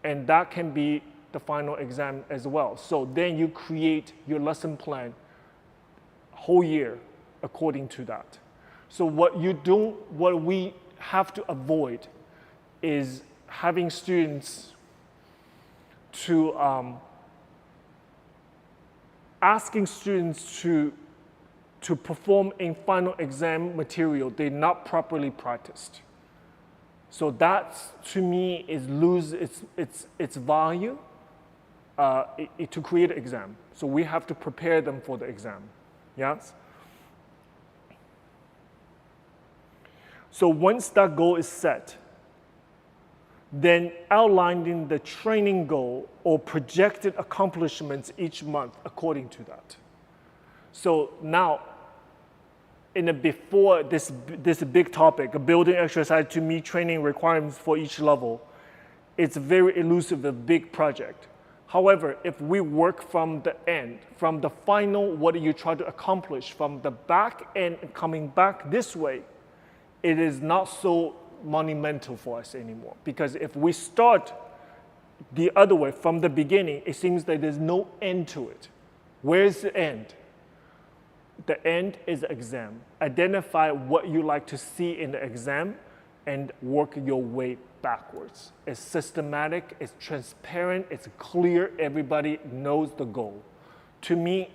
and that can be the final exam as well. So then you create your lesson plan whole year according to that. So what we have to avoid is having students to asking students to perform in final exam material they not properly practiced. So that, to me, is lose its value to create an exam. So we have to prepare them for the exam, yes? So once that goal is set, then outlining the training goal or projected accomplishments each month according to that. So now, before this big topic, a building exercise to meet training requirements for each level, it's very elusive, a big project. However, if we work from the end, from the final, what you try to accomplish, from the back end coming back this way, it is not so monumental for us anymore. Because if we start the other way from the beginning, it seems that there's no end to it. Where's the end? The end is the exam. Identify what you like to see in the exam and work your way backwards. It's systematic, it's transparent, it's clear, everybody knows the goal. To me,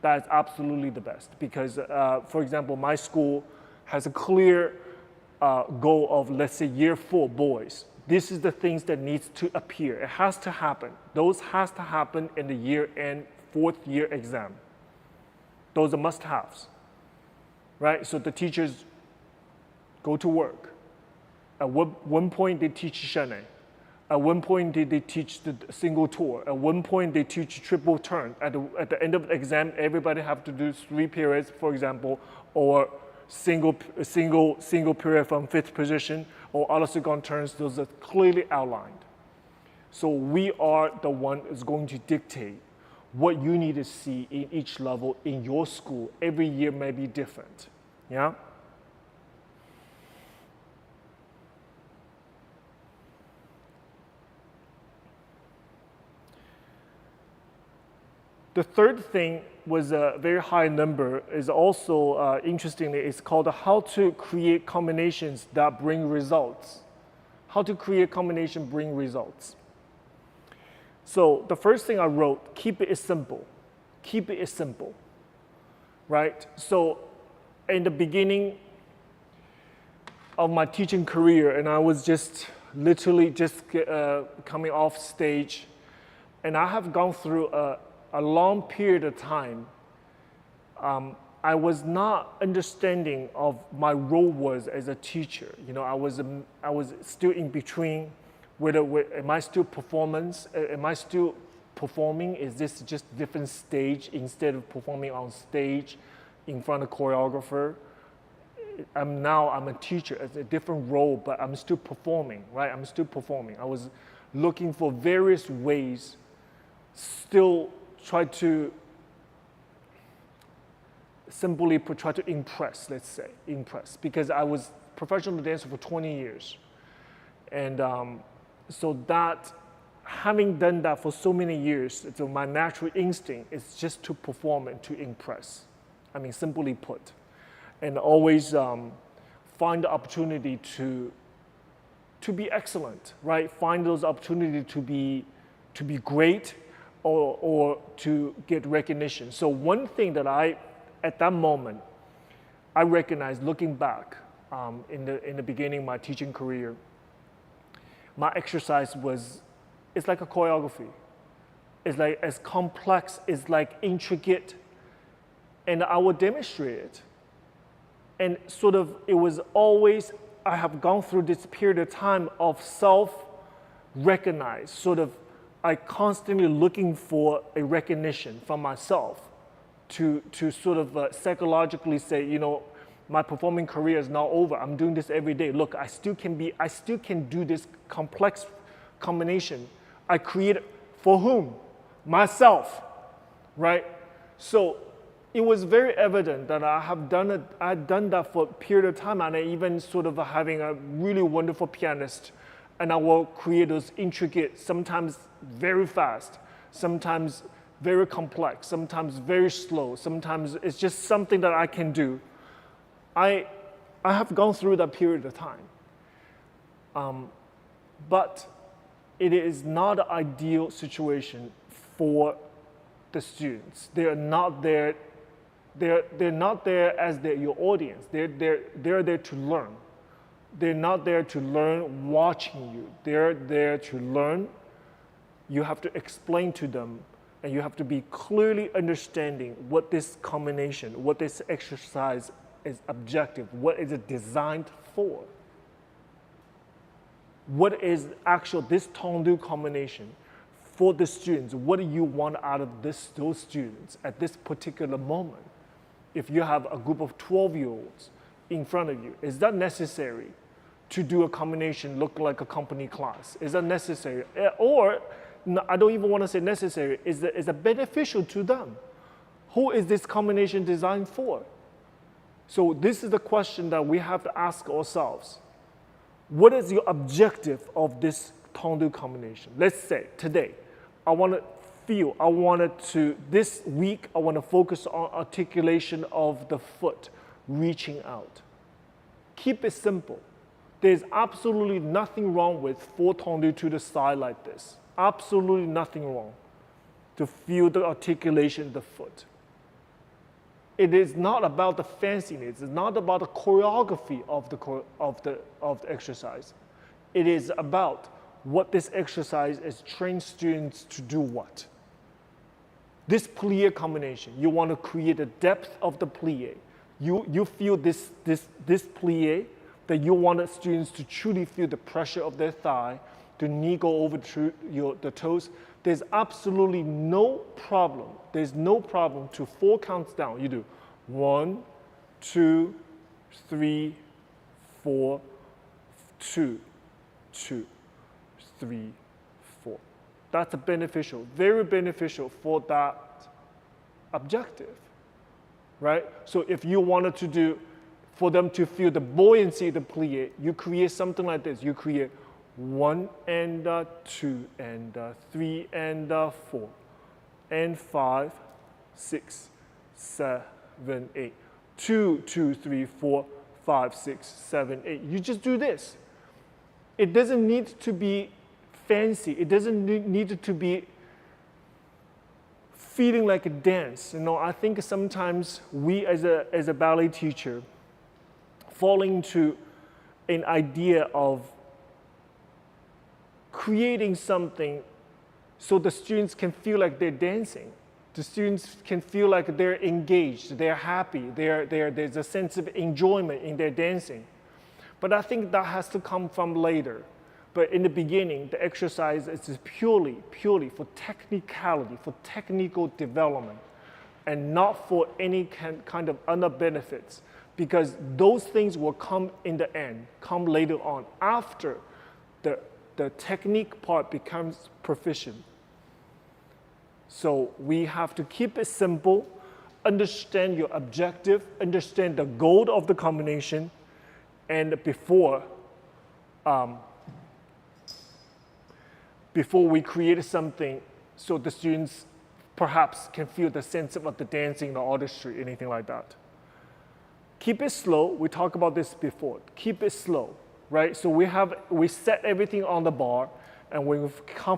that's absolutely the best because, for example, my school has a clear goal of, let's say, year 4 boys. This is the things that needs to appear. It has to happen. Those has to happen in the year-end 4th year exam. Those are must-haves, right? So the teachers go to work. At one point, they teach Shannon. At one point, they teach the single tour. At one point, they teach triple turn. At the end of the exam, everybody have to do 3 periods, for example, or single period from 5th position, or other second turns. Those are clearly outlined. So we are the one that's going to dictate what you need to see in each level in your school. Every year may be different, yeah? The third thing was a very high number, is also, interestingly, it's called how to create combinations that bring results. How to create combination bring results. So the first thing I wrote, keep it simple. Keep it simple, right? So in the beginning of my teaching career, and I was just literally just coming off stage, and I have gone through a long period of time. I was not understanding of my role was as a teacher. You know, I was still in between. Am I still performance? Am I still performing? Is this just different stage instead of performing on stage in front of choreographer? I'm a teacher. It's a different role, but I'm still performing, right? I'm still performing. I was looking for various ways, still try to simply try to impress, let's say, because I was professional dancer for 20 years. And so that, having done that for so many years, so my natural instinct is just to perform and to impress. I mean, simply put. And always find the opportunity to be excellent, right? Find those opportunities to be great or to get recognition. So one thing that at that moment, I recognized looking back in the beginning of my teaching career, my exercise it's like a choreography. It's like as complex, it's like intricate, and I would demonstrate it. And sort of, it was always, I have gone through this period of time of self-recognize, sort of, I constantly looking for a recognition from myself to sort of psychologically say, you know, my performing career is not over. I'm doing this every day. Look, I still can do this complex combination. I create for whom? Myself, right? So it was very evident that I had done that for a period of time, and I even sort of having a really wonderful pianist, and I will create those intricate, sometimes very fast, sometimes very complex, sometimes very slow, sometimes it's just something that I can do. I have gone through that period of time. But it is not an ideal situation for the students. They're not there. They're not there as your audience. They're there to learn. They're not there to learn watching you. They're there to learn. You have to explain to them, and you have to be clearly understanding what this combination, what this exercise is objective, what is it designed for. What is actual, this tendu combination for the students? What do you want out of those students at this particular moment? If you have a group of 12-year-olds in front of you, is that necessary to do a combination look like a company class? Is that necessary? Or, no, I don't even want to say necessary, is it beneficial to them? Who is this combination designed for? So this is the question that we have to ask ourselves. What is your objective of this tendu combination? Let's say today, this week, I want to focus on articulation of the foot, reaching out. Keep it simple. There's absolutely nothing wrong with 4 tendu to the side like this. Absolutely nothing wrong to feel the articulation of the foot. It is not about the fanciness. It's not about the choreography of the exercise. It is about what this exercise is trained students to do what. This plie combination, you want to create the depth of the plie. You feel this plie, that you want the students to truly feel the pressure of their thigh, the knee go over the toes. There's absolutely no problem. There's no problem to 4 counts down. You do 1, 2, 3, 4, 2, 2, 3, 4. That's beneficial, very beneficial for that objective, right? So if you wanted to do, for them to feel the buoyancy of the plie, you create something like this. You create 1 and 2 and 3 and 4 and 5, 6, 7, 8. 2, 2, 3, 4, 5, 6, 7, 8. You just do this. It doesn't need to be fancy. It doesn't need to be feeling like a dance. You know, I think sometimes we as a ballet teacher fall into an idea of creating something so the students can feel like they're dancing. The students can feel like they're engaged, they're happy, there's a sense of enjoyment in their dancing. But I think that has to come from later. But in the beginning, the exercise is purely for technicality, for technical development, and not for any kind of other benefits, because those things will come in the end, come later on, after the technique part becomes proficient. So we have to keep it simple, understand your objective, understand the goal of the combination, and before we create something so the students perhaps can feel the sense of the dancing, the artistry, anything like that. Keep it slow. We talked about this before. Keep it slow, right? So we set everything on the bar, and we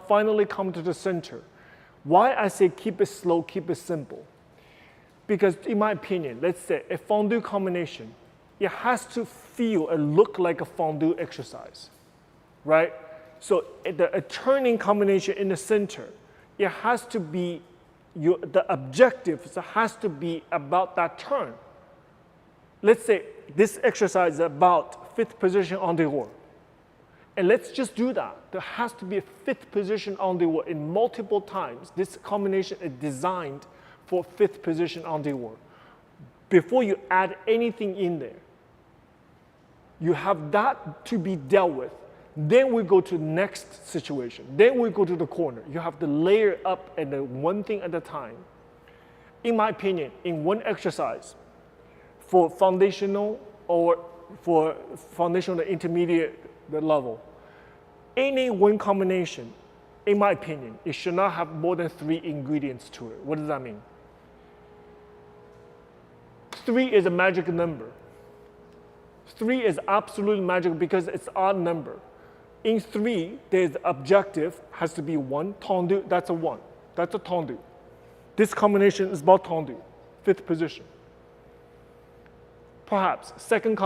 finally come to the center. Why I say keep it slow, keep it simple? Because in my opinion, let's say a fondue combination, it has to feel and look like a fondue exercise, right? So a turning combination in the center, it has to be, the objective has to be about that turn. Let's say this exercise is about 5th position en dehors. And let's just do that. There has to be a 5th position en dehors in multiple times. This combination is designed for 5th position en dehors. Before you add anything in there, you have that to be dealt with. Then we go to the next situation. Then we go to the corner. You have to layer up and one thing at a time. In my opinion, in one exercise, for foundational or for foundational intermediate level, any one combination, in my opinion, it should not have more than 3 ingredients to it. What does that mean? 3 is a magic number. 3 is absolutely magic because it's odd number. In 3, there's objective, has to be 1. Tendu, that's a 1. That's a tendu. this combination is about tendu, fifth position. Perhaps second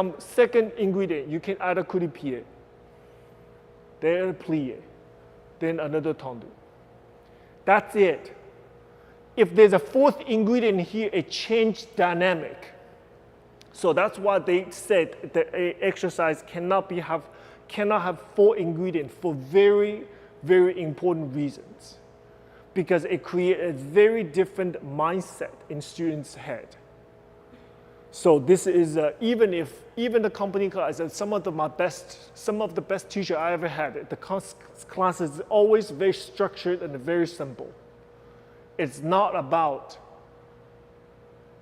ingredient, you can add a coup de pied, then a plie, then another tendu. That's it. If there's a fourth ingredient here, it changed dynamic. So that's why they said that an exercise cannot have four ingredients for very, very important reasons. Because it creates a very different mindset in students' head. So this is even the company class, and some of the best teacher I ever had, the class is always very structured and very simple. It's not about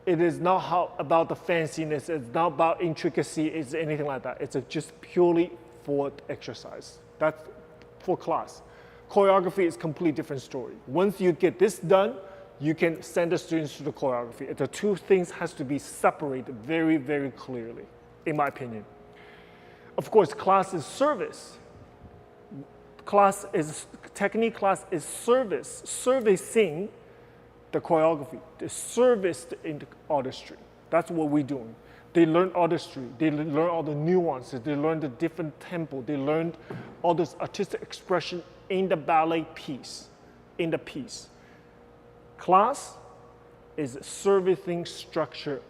the fanciness, it's not about intricacy, it's anything like that. It's just purely for exercise. That's for class. Choreography is a completely different story. Once you get this done, you can send the students to the choreography. The two things has to be separated very, very clearly, in my opinion. Of course, class is service. Technique class is servicing the choreography, the service in the artistry. That's what we're doing. They learn artistry, they learn all the nuances, they learn the different tempo, they learn all this artistic expression in the ballet piece, in the piece. Class is a servicing structure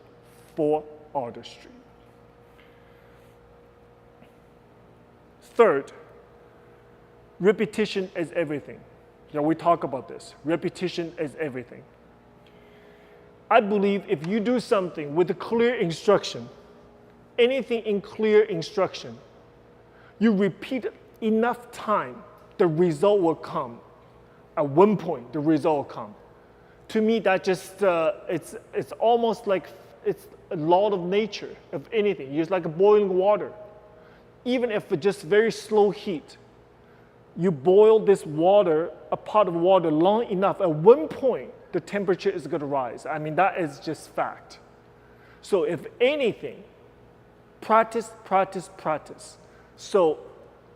for artistry. Third, repetition is everything. Yeah, we talk about this. Repetition is everything. I believe if you do something with a clear instruction, anything in clear instruction, you repeat enough time, the result will come. At one point, the result will come. To me, that just, it's almost like it's a law of nature of anything. It's like boiling water. Even if it's just very slow heat, you boil this water, a pot of water, long enough, at one point, the temperature is going to rise. I mean, that is just fact. So if anything, practice, practice, practice. So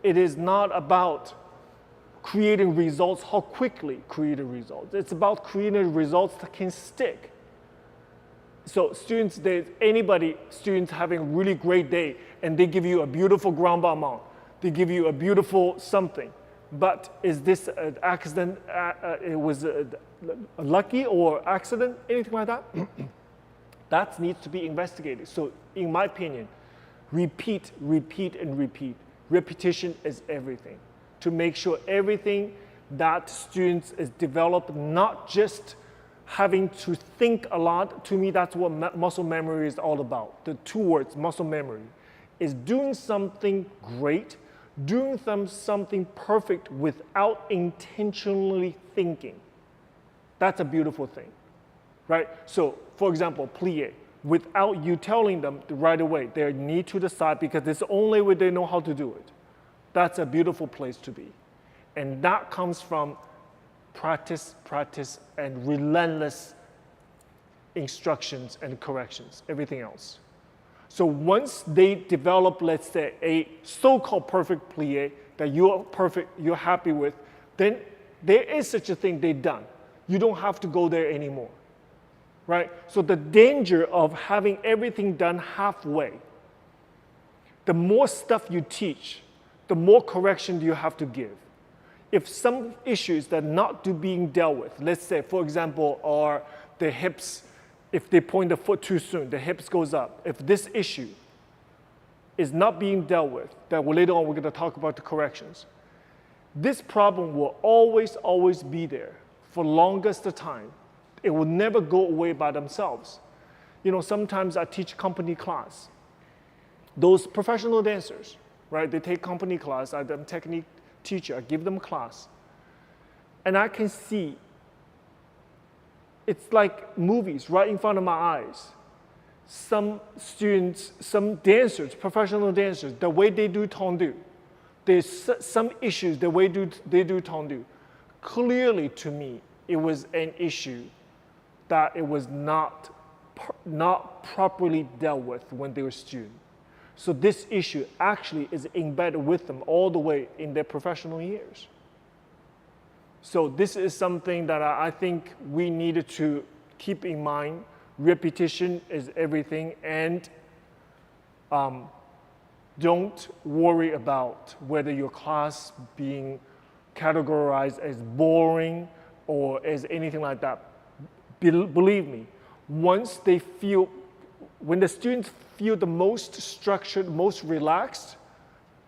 it is not about creating results, how quickly creating results. It's about creating results that can stick. So students having a really great day, and they give you a beautiful grand balmain, they give you a beautiful something. But is this an accident? It was lucky or accident? Anything like that? That needs to be investigated. So in my opinion, repeat, repeat, and repeat. Repetition is everything. To make sure everything that students is developed, not just having to think a lot. To me, that's what muscle memory is all about. The two words, muscle memory, is doing something great, doing something perfect without intentionally thinking. That's a beautiful thing, right? So, for example, plie, without you telling them right away, they need to decide because it's the only way they know how to do it. That's a beautiful place to be. And that comes from practice, practice, and relentless instructions and corrections, everything else. So once they develop, let's say, a so-called perfect plie that you're happy with, then there is such a thing they've done. You don't have to go there anymore, right? So the danger of having everything done halfway, the more stuff you teach, the more correction you have to give. If some issues that are not being dealt with, let's say, for example, are the hips, if they point the foot too soon, the hips goes up. If this issue is not being dealt with, that later on we're going to talk about the corrections. This problem will always, always be there for longest time. It will never go away by themselves. You know, sometimes I teach company class. Those professional dancers, right? They take company class, I'm a technique teacher, I give them a class. And I can see, it's like movies right in front of my eyes. Some students, some dancers, professional dancers, the way they do tendu, there's some issues, the way they do tendu. Clearly to me, it was an issue that it was not properly dealt with when they were students. So this issue actually is embedded with them all the way in their professional years. So this is something that I think we needed to keep in mind. Repetition is everything, and don't worry about whether your class being categorized as boring or as anything like that. Believe me, when the students feel the most structured, most relaxed,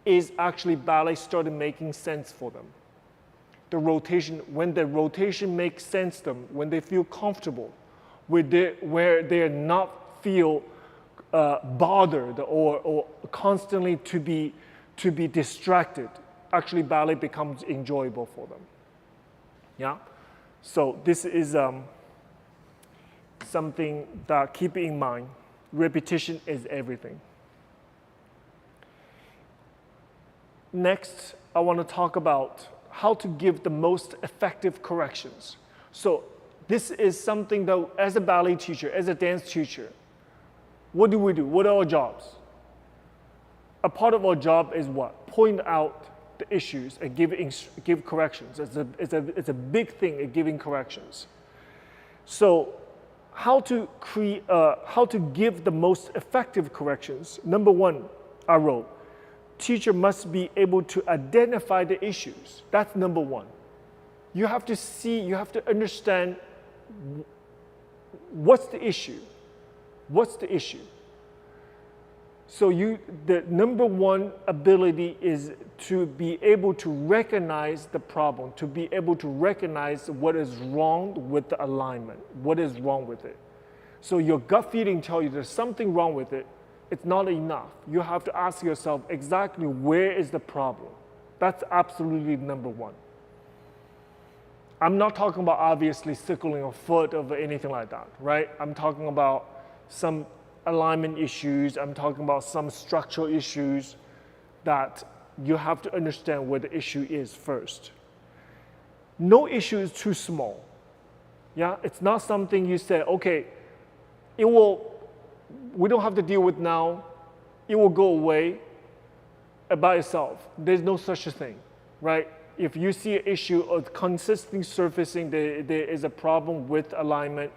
is actually ballet started making sense for them. When the rotation makes sense to them, when they feel comfortable, where they're not feel bothered or constantly to be distracted, actually ballet becomes enjoyable for them. Yeah, so this is something that keep in mind. Repetition is everything. Next, I want to talk about how to give the most effective corrections. So this is something that as a ballet teacher, as a dance teacher, what do we do? What are our jobs? A part of our job is what? Point out the issues and give corrections. It's a big thing at giving corrections. So how to give the most effective corrections? Number one, I wrote, teacher must be able to identify the issues. That's number one. You have to understand what's the issue. What's the issue? So the number one ability is to be able to recognize the problem, to be able to recognize what is wrong with the alignment, what is wrong with it. So your gut feeling tells you there's something wrong with it. It's not enough. You have to ask yourself exactly where is the problem. That's absolutely number one. I'm not talking about obviously circling a foot or anything like that, right? I'm talking about some alignment issues. I'm talking about some structural issues that you have to understand where the issue is first. No issue is too small. Yeah, it's not something you say, okay, we don't have to deal with now. It will go away by itself. There's no such a thing, right? If you see an issue of consistently surfacing, there is a problem with alignment,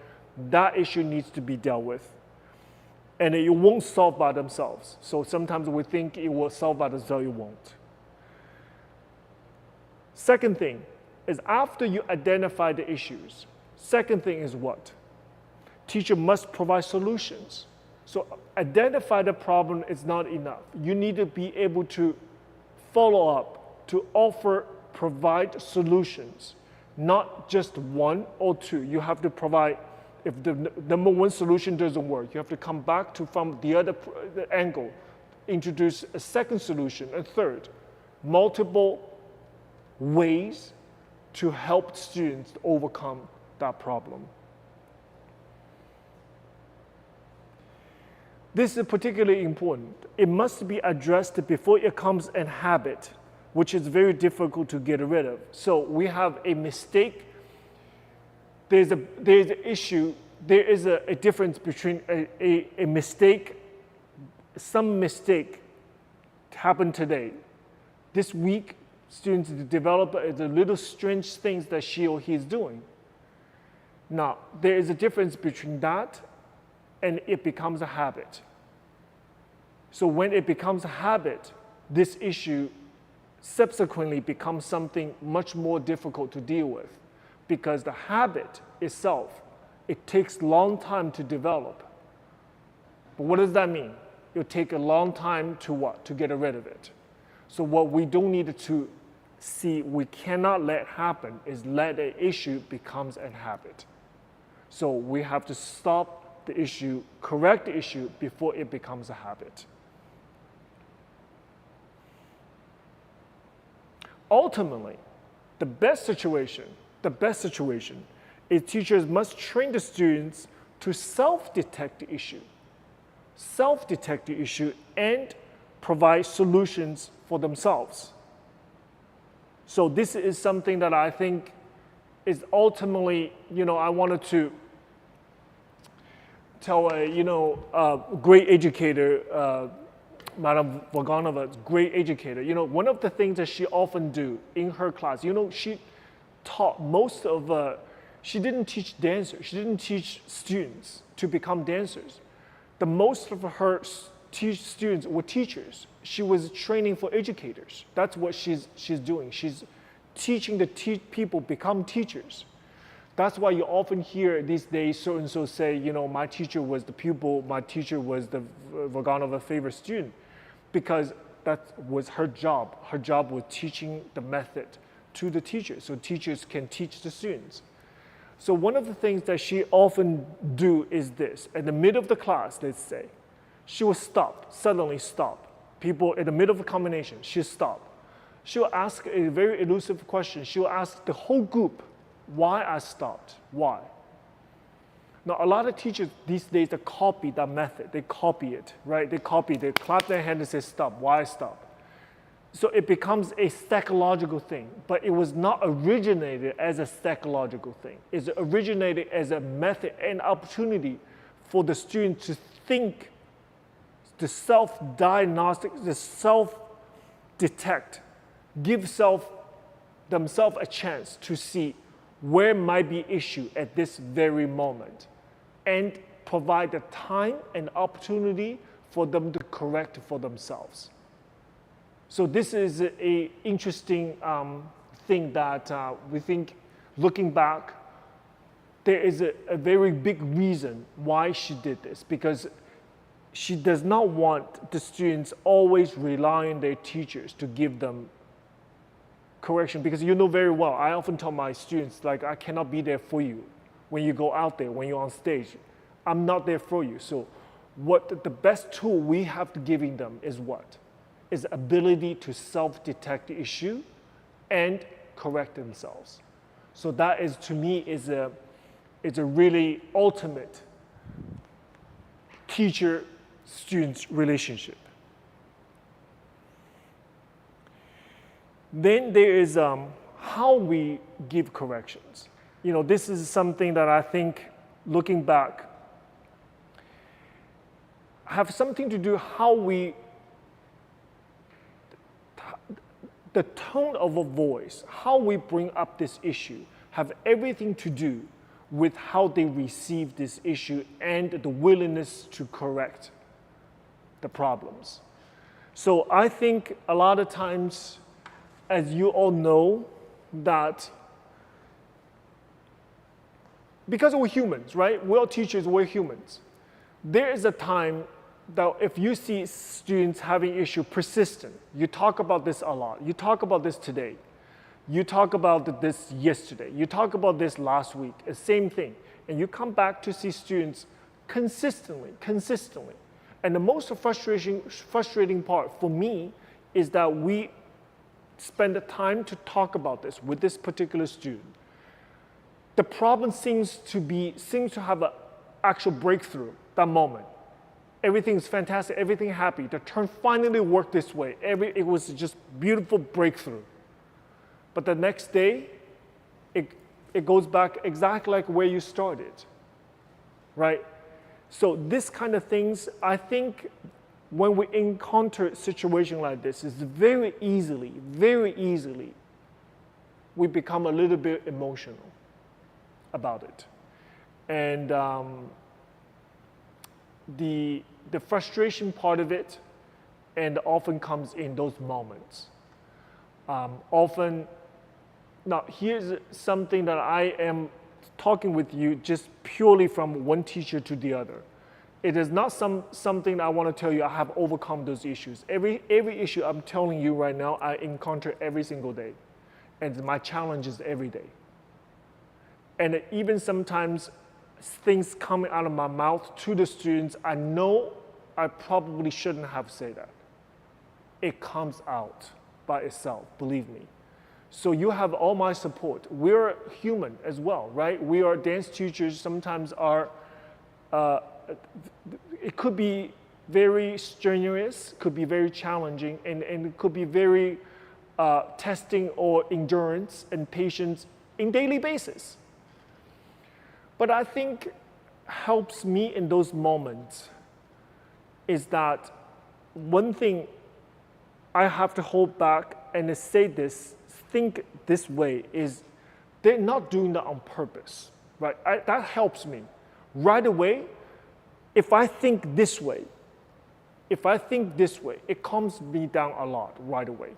that issue needs to be dealt with. And it won't solve by themselves. So sometimes we think it will solve by themselves, it won't. Second thing is after you identify the issues, second thing is what? Teacher must provide solutions. So identify the problem is not enough. You need to be able to follow up, to provide solutions, not just one or two. You have to provide, if the number one solution doesn't work, you have to come back from the other angle, introduce a second solution, a third, multiple ways to help students overcome that problem. This is particularly important. It must be addressed before it becomes a habit, which is very difficult to get rid of. So we have a mistake. There's an issue. There is a difference between a mistake. Some mistake happened today. This week, students develop the little strange things that she or he is doing. Now, there is a difference between that and it becomes a habit. So when it becomes a habit, this issue subsequently becomes something much more difficult to deal with because the habit itself, it takes a long time to develop. But what does that mean? It'll take a long time to what? To get rid of it. So what we don't need to see, we cannot let happen is let an issue becomes a habit. So we have to stop the issue, correct the issue before it becomes a habit. Ultimately, the best situation is teachers must train the students to self-detect the issue. Self-detect the issue and provide solutions for themselves. So this is something that I think is ultimately, I wanted to tell a great educator, Madame Vaganova, great educator. One of the things that she often do in her class, taught most of, she didn't teach dancers, she didn't teach students to become dancers. The most of her students were teachers. She was training for educators. That's what she's doing. She's teaching the people become teachers. That's why you often hear these days so-and-so say, you know, my teacher was the pupil, my teacher was the Vaganova favorite student, because that was her job. Her job was teaching the method to the teachers, so teachers can teach the students. So one of the things that she often do is this. At the middle of the class, let's say, she will stop, suddenly stop. People in the middle of a combination, she'll stop. She'll ask a very elusive question. She'll ask the whole group, why I stopped, why? Now, a lot of teachers these days, they copy that method. They copy it, right? They clap their hand and say, stop, why stop? So it becomes a psychological thing, but it was not originated as a psychological thing. It's originated as a method and opportunity for the student to think, the self-diagnostic, the self-detect, give themselves a chance to see where might be issue at this very moment, and provide the time and opportunity for them to correct for themselves. So this is an interesting thing that we think, looking back, there is a very big reason why she did this, because she does not want the students always rely on their teachers to give them correction, because you know very well, I often tell my students, like, I cannot be there for you when you go out there, when you're on stage. I'm not there for you. So what the best tool we have to giving them is what? Is ability to self-detect the issue and correct themselves. So that is, to me, is a really ultimate teacher-student relationship. Then there is how we give corrections. You know, this is something that I think, looking back, have something to do how we, the tone of a voice, how we bring up this issue, have everything to do with how they receive this issue and the willingness to correct the problems. So I think a lot of times, as you all know, that because we're humans, right? We're all teachers, we're humans. There is a time that if you see students having issue persistent, you talk about this a lot. You talk about this today. You talk about this yesterday. You talk about this last week. The same thing. And you come back to see students consistently. And the most frustrating part for me is that we spend the time to talk about this with this particular student. The problem seems to have an actual breakthrough that moment. Everything's fantastic, everything happy. The turn finally worked this way. It was just beautiful breakthrough. But the next day, it goes back exactly like where you started, right? So this kind of things, I think when we encounter a situation like this, is very easily, we become a little bit emotional about it. And the frustration part of it, and often comes in those moments. Now here's something that I am talking with you just purely from one teacher to the other. It is not something I want to tell you I have overcome those issues. Every issue I'm telling you right now, I encounter every single day. And my challenge is every day. And even sometimes things coming out of my mouth to the students, I know I probably shouldn't have said that. It comes out by itself, believe me. So you have all my support. We're human as well, right? We are dance teachers, sometimes are, it could be very strenuous, could be very challenging, and it could be very testing or endurance and patience in daily basis. But I think helps me in those moments is that one thing I have to hold back and say this, think this way, is they're not doing that on purpose, right? That helps me. Right away, if I think this way, it calms me down a lot right away.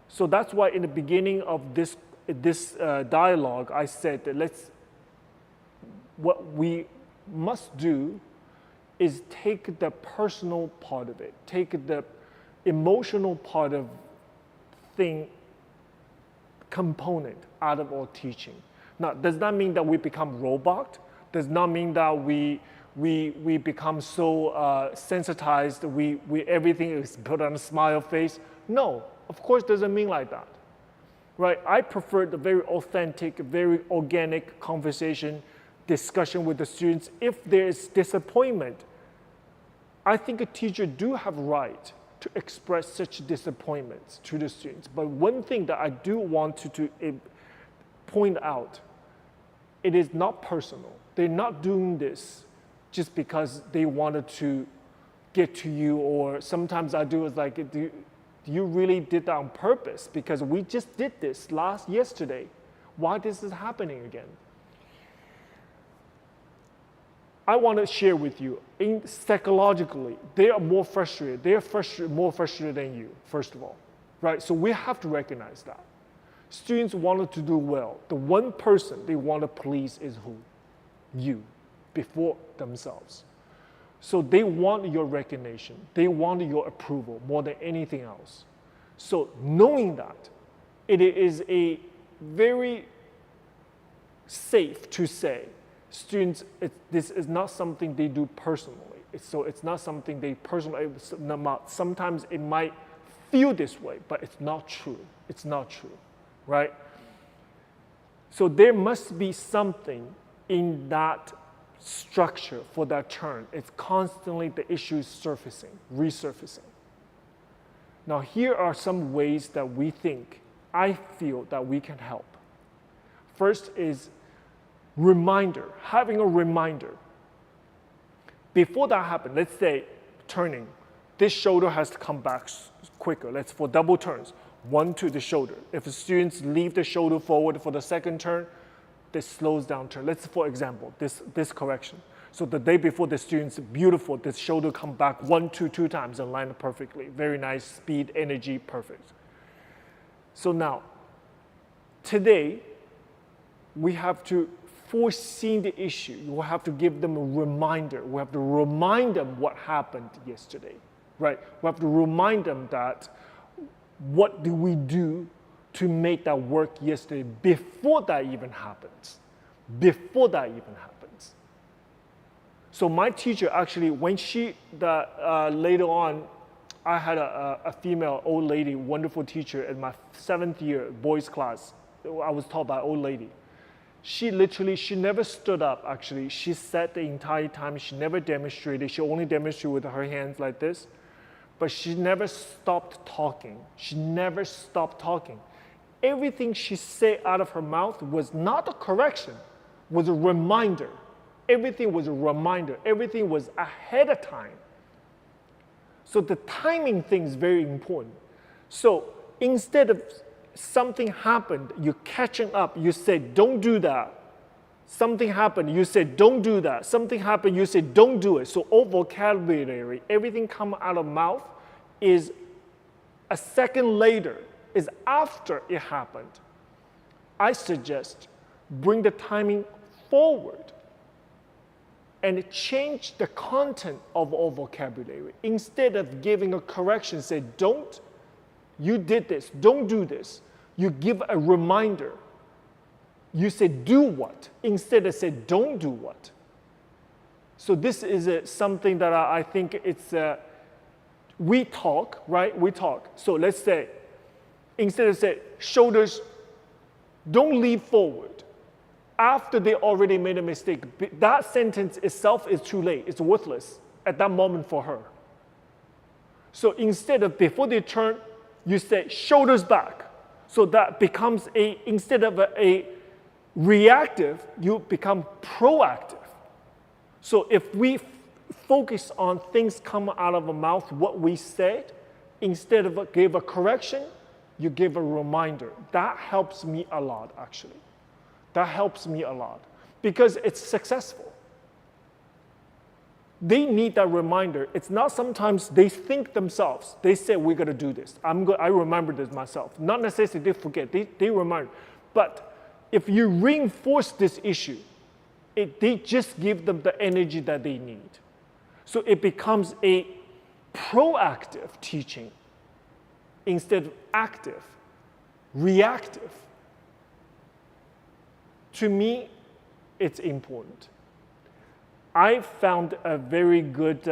So that's why in the beginning of this dialogue, I said that what we must do is take the personal part of it, take the emotional part of component out of our teaching. Now, does that mean that we become robot? Does not mean that we become so sensitized, everything is put on a smile face? No, of course doesn't mean like that. Right? I prefer the very authentic, very organic conversation, discussion with the students. If there is disappointment, I think a teacher do have right to express such disappointments to the students. But one thing that I do want to point out, it is not personal. They're not doing this just because they wanted to get to you, or sometimes I do is like, do you really did that on purpose? Because we just did this yesterday. Why this is happening again? I want to share with you, psychologically, they are more frustrated. They are more frustrated than you, first of all, right? So we have to recognize that. Students wanted to do well. The one person they want to please is who? You, before themselves. So they want your recognition. They want your approval more than anything else. So knowing that, it is a very safe to say, students, this is not something they do personally. It's not something they personally, sometimes it might feel this way, but it's not true. It's not true, right? So there must be something in that structure for that turn. It's constantly the issues resurfacing. Now here are some ways that I feel that we can help. First is having a reminder. Before that happens, let's say turning, this shoulder has to come back quicker. For double turns, 1, 2, the shoulder. If the students leave the shoulder forward for the second turn, this slows down turn. For example, this correction. So the day before, the students, beautiful, the shoulder come back 1, 2 times and line perfectly. Very nice, speed, energy, perfect. So now, today, we have to foresee the issue. We have to give them a reminder. We have to remind them what happened yesterday, right? We have to remind them that what do we do to make that work yesterday before that even happens. So my teacher actually, when later on, I had a female old lady, wonderful teacher in my 7th year boys class. I was taught by an old lady. She never stood up, actually. She sat the entire time. She never demonstrated. She only demonstrated with her hands like this. But she never stopped talking. Everything she said out of her mouth was not a correction, was a reminder. Everything was a reminder. Everything was ahead of time. So the timing thing is very important. So instead of something happened, you're catching up, you say, don't do that. Something happened, you say, don't do that. Something happened, you say, don't do it. So all vocabulary, everything come out of mouth is a second later, is after it happened. I suggest bring the timing forward and change the content of all vocabulary. Instead of giving a correction, say, you did this, don't do this. You give a reminder. You say, do what, instead of say, don't do what. So this is something that I think it's, we talk, right? We talk. So let's say, instead of say, shoulders, don't lean forward. After they already made a mistake, that sentence itself is too late. It's worthless at that moment for her. So instead of before they turn, you say shoulders back. So that becomes instead of a reactive, you become proactive. So if we focus on things come out of our mouth, what we said, instead of give a correction, you give a reminder. That helps me a lot, actually. That helps me a lot because it's successful. They need that reminder. It's not sometimes they think themselves. They say, we're going to do this. I remember this myself. Not necessarily they forget. They remember. But if you reinforce this issue, they just give them the energy that they need. So it becomes a proactive teaching instead of active, reactive. To me, it's important. I found a very good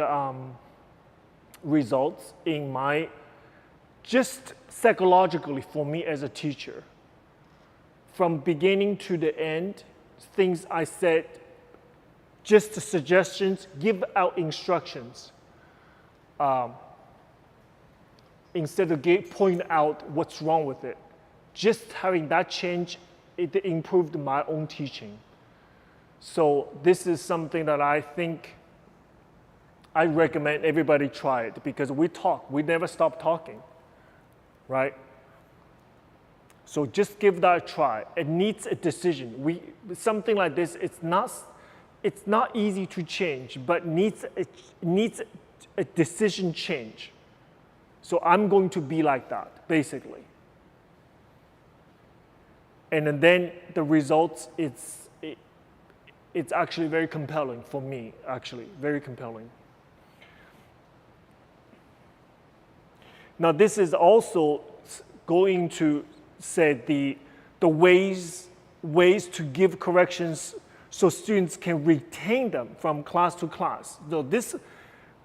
results in my, just psychologically for me as a teacher. From beginning to the end, things I said, just the suggestions, give out instructions. Instead of point out what's wrong with it. Just having that change, it improved my own teaching. So this is something that I think I recommend everybody try it because we talk, we never stop talking, right? So just give that a try. It needs a decision. Something like this, it's not easy to change, but needs a decision change. So I'm going to be like that, basically. And then the results, it's actually very compelling for me, actually, very compelling. Now this is also going to say the ways to give corrections so students can retain them from class to class. So this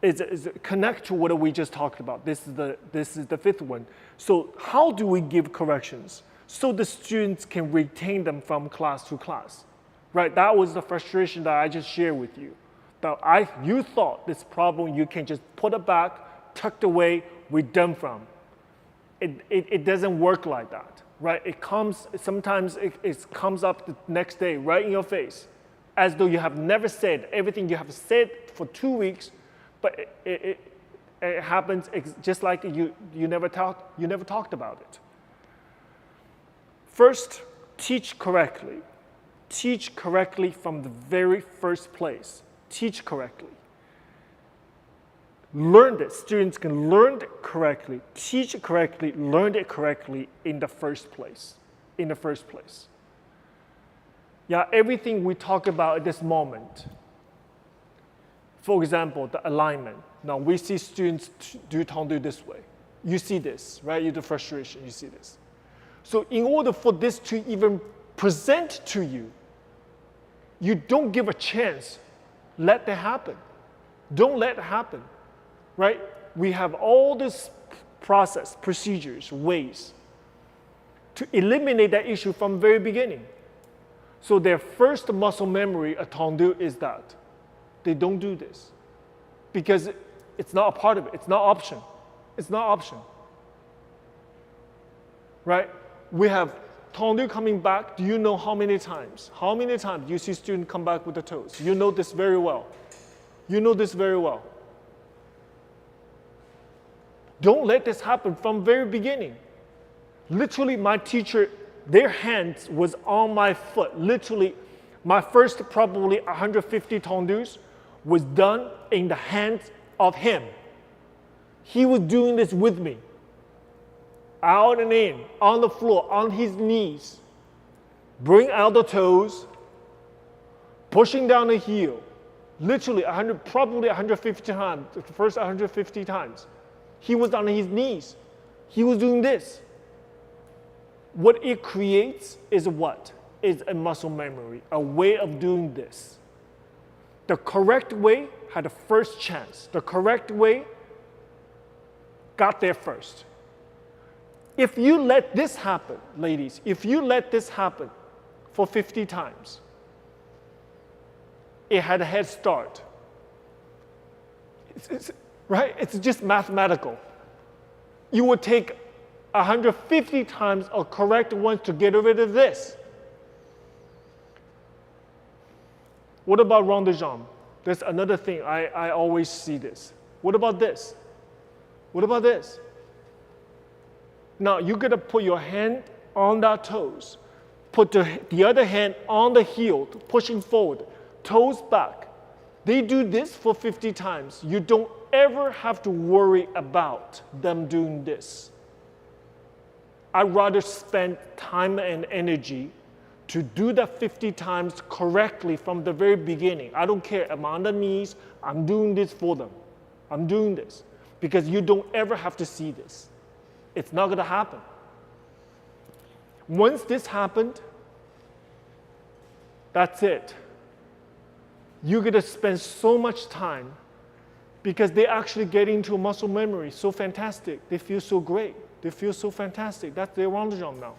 is connect to what we just talked about. This is the fifth one. So how do we give corrections so the students can retain them from class to class? Right, that was the frustration that I just shared with you. That you thought this problem you can just put it back, tucked away, we're done from. It doesn't work like that, right? Sometimes it comes up the next day right in your face, as though you have never said everything you have said for 2 weeks, but it happens just like you never talked about it. First, teach correctly. Teach correctly from the very first place. Teach correctly. Learn it. Students can learn it correctly, teach it correctly, learn it correctly in the first place. Yeah, everything we talk about at this moment. For example, the alignment. Now we see students do this way. You see this, right? You the frustration, you see this. So in order for this to even present to you, you don't give a chance. Let that happen. Don't let it happen, right? We have all this process, procedures, ways to eliminate that issue from the very beginning. So their first muscle memory attendu is that they don't do this because it's not a part of it. It's not option. It's not option, right? We have tendu coming back. Do you know how many times? How many times you see students come back with the toes? You know this very well. You know this very well. Don't let this happen from the very beginning. Literally, my teacher, their hands was on my foot. Literally, my first probably 150 tendus was done in the hands of him. He was doing this with me. Out and in, on the floor, on his knees. Bring out the toes, pushing down the heel. Literally, probably 150 times, the first 150 times. He was on his knees. He was doing this. What it creates is what? Is a muscle memory, a way of doing this. The correct way had a first chance. The correct way got there first. If you let this happen, ladies, if you let this happen for 50 times, it had a head start. Right? It's just mathematical. You would take 150 times a correct one to get rid of this. What about rond de jambe? That's another thing I always see this. What about this? What about this? Now you're gonna put your hand on that toes, put the other hand on the heel, pushing forward, toes back. They do this for 50 times. You don't ever have to worry about them doing this. I'd rather spend time and energy to do that 50 times correctly from the very beginning. I don't care, I'm on the knees, I'm doing this for them. I'm doing this. Because you don't ever have to see this. It's not gonna happen. Once this happened, that's it. You're gonna spend so much time because they actually get into muscle memory so fantastic. They feel so great. They feel so fantastic. That's their Runqiao now.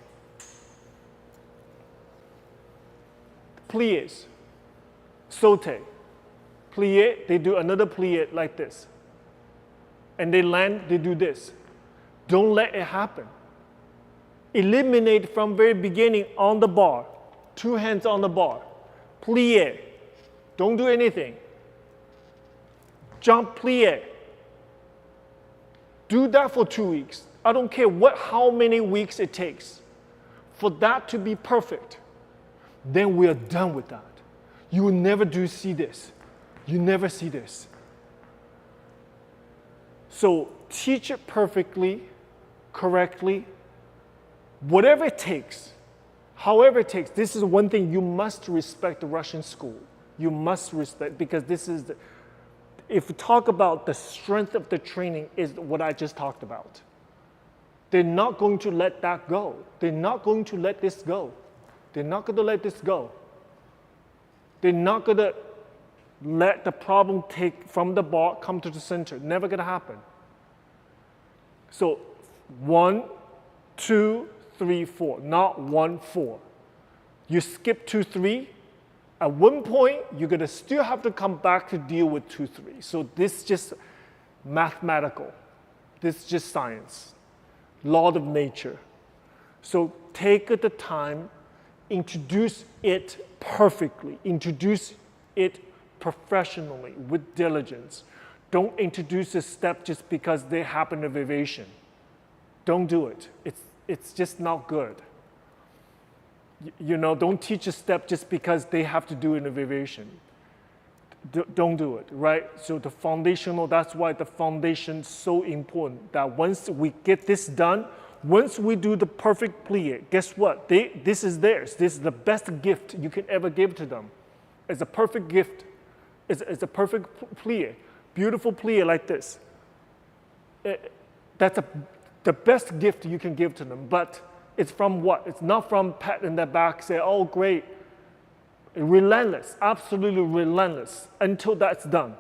Pliés, sauté. Plié, they do another plié like this. And they land, they do this. Don't let it happen. Eliminate from very beginning on the bar. 2 hands on the bar. Plié. Don't do anything. Jump plié. Do that for 2 weeks. I don't care how many weeks it takes for that to be perfect. Then we are done with that. You will never see this. You never see this. So teach it perfectly, correctly, whatever it takes, however it takes. This is one thing you must respect the Russian school. You must respect, because this is, if we talk about the strength of the training, is what I just talked about. They're not going to let that go. They're not going to let this go. They're not going to let this go. They're not going to let the problem take from the bar, come to the center. Never going to happen. So 1, 2, 3, 4, not 1, 4. You skip 2, 3. At one point, you're going to still have to come back to deal with 2, 3. So this is just mathematical. This is just science, law of nature. So take the time, introduce it perfectly, introduce it professionally with diligence. Don't introduce a step just because they happen of evasion. Don't do it. It's just not good. You know, don't teach a step just because they have to do an evasion. Don't do it, right? So the foundational, that's why the foundation is so important, that once we get this done, once we do the perfect plie, guess what? This is theirs. This is the best gift you can ever give to them. It's a perfect gift. It's a perfect plie, beautiful plie like this. That's the best gift you can give to them. But it's from what? It's not from pat in the back, say, oh, great. Relentless, absolutely relentless until that's done.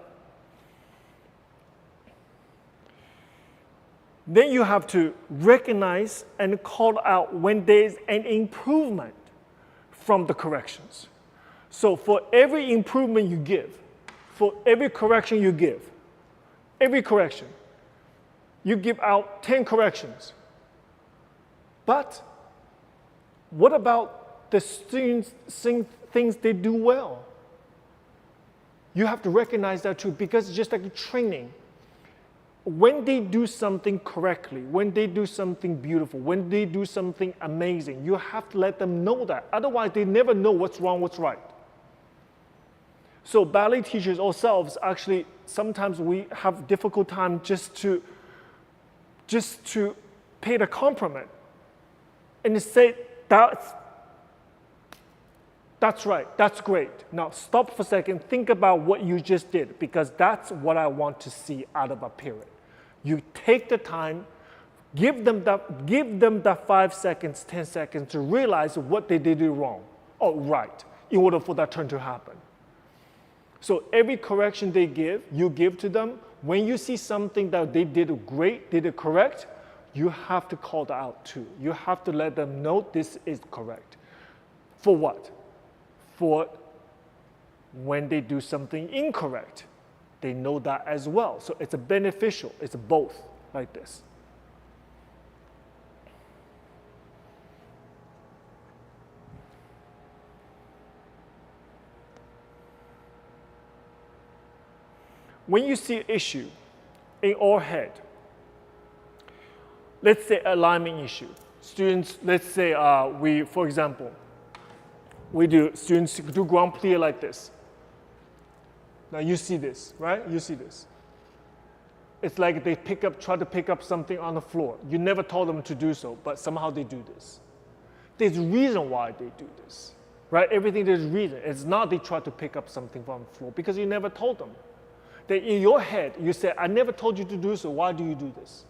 Then you have to recognize and call out when there's an improvement from the corrections. So for every improvement you give, for every correction you give, every correction, you give out 10 corrections. But what about the students saying things they do well? You have to recognize that too, because it's just like training. When they do something correctly, when they do something beautiful, when they do something amazing, you have to let them know that. Otherwise, they never know what's wrong, what's right. So ballet teachers ourselves, actually, sometimes we have difficult time just to pay the compliment and say, that's right, that's great. Now stop for a second, think about what you just did, because that's what I want to see out of a period. You take the time, give them that 5 seconds, 10 seconds to realize what they did wrong. Oh, right, in order for that turn to happen. So every correction they give, you give to them. When you see something that they did great, they did correct, you have to call that out too. You have to let them know this is correct. For what? For when they do something incorrect, they know that as well. So it's a beneficial, it's both like this. When you see an issue in our head, let's say alignment issue. Students, let's say for example, students do grand plie like this. Now you see this, right? You see this. It's like they try to pick up something on the floor. You never told them to do so, but somehow they do this. There's a reason why they do this, right? Everything there's a reason. It's not they try to pick up something from the floor because you never told them. In your head, you say, I never told you to do so, why do you do this?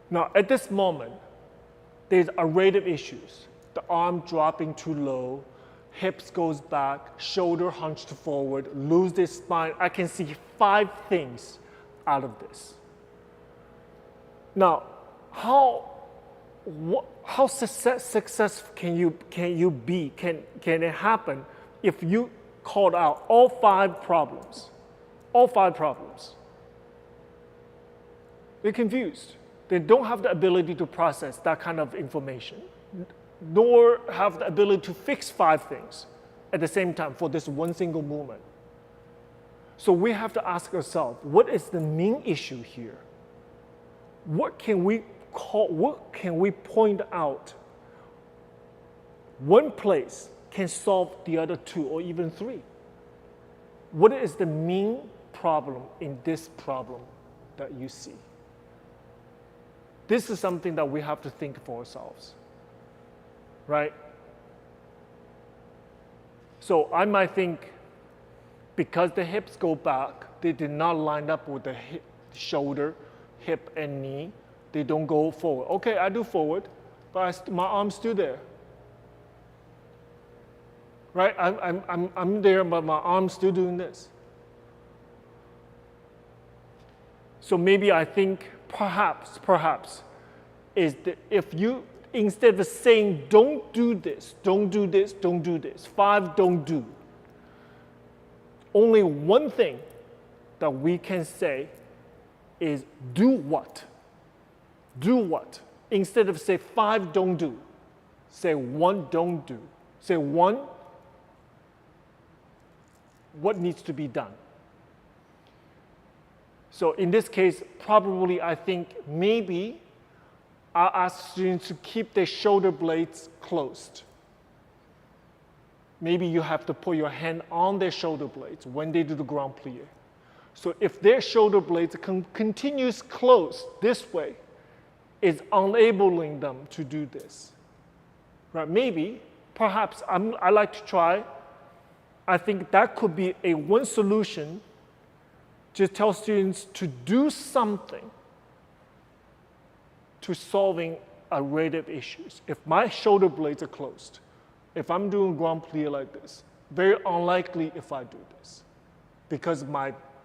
Now, at this moment, there's a array of issues. The arm dropping too low, hips goes back, shoulder hunched forward, lose their spine. I can see 5 things out of this. Now, how successful can you be? Can it happen if you called out all 5 problems? All 5 problems. They're confused. They don't have the ability to process that kind of information, nor have the ability to fix 5 things at the same time for this one single movement. So we have to ask ourselves, what is the main issue here? What can we point out? One place can solve the other 2 or even 3. What is the main problem in this problem that you see? This is something that we have to think for ourselves, right? So I might think because the hips go back, they did not line up with the shoulder, hip, and knee. They don't go forward. Okay, I do forward, but my arm's still there. Right? I'm there, but my arm's still doing this. So maybe I think perhaps, is that if you, instead of saying don't do this, don't do this, don't do this, 5 don't do, only one thing that we can say is do what? Do what? Instead of say 5 don't do, say 1 don't do. Say 1, what needs to be done? So in this case, probably I think maybe I'll ask students to keep their shoulder blades closed. Maybe you have to put your hand on their shoulder blades when they do the grand plie. So if their shoulder blades continues closed this way, it's enabling them to do this. Right? Maybe, perhaps, I like to try. I think that could be one solution. Just tell students to do something to solving a array of issues. If my shoulder blades are closed, if I'm doing grand plie like this, very unlikely if I do this, because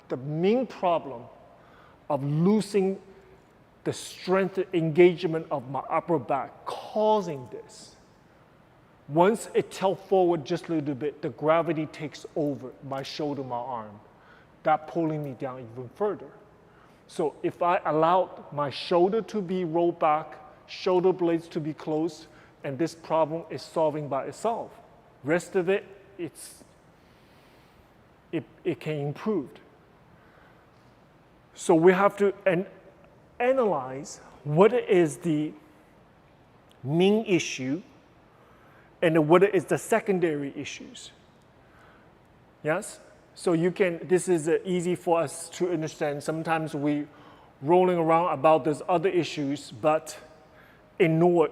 the main problem of losing the strength engagement of my upper back causing this. Once it tilts forward just a little bit, the gravity takes over my shoulder, my arm, that pulling me down even further. So if I allowed my shoulder to be rolled back, shoulder blades to be closed, and this problem is solving by itself. Rest of it, it can improve. So we have to analyze what is the main issue and what is the secondary issues. Yes? So this is easy for us to understand. Sometimes we rolling around about those other issues, but ignore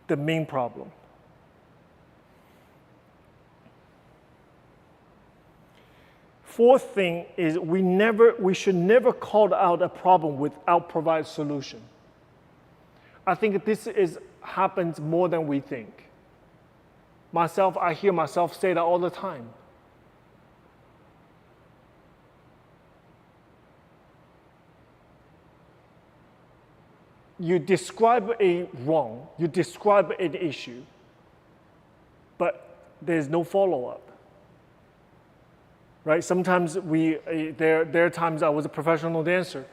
the main problem. Fourth thing is we should never call out a problem without provide solution. I think this happens more than we think. I hear myself say that all the time. You describe a wrong, you describe an issue, but there's no follow-up. Right? Sometimes there are times I was a professional dancer.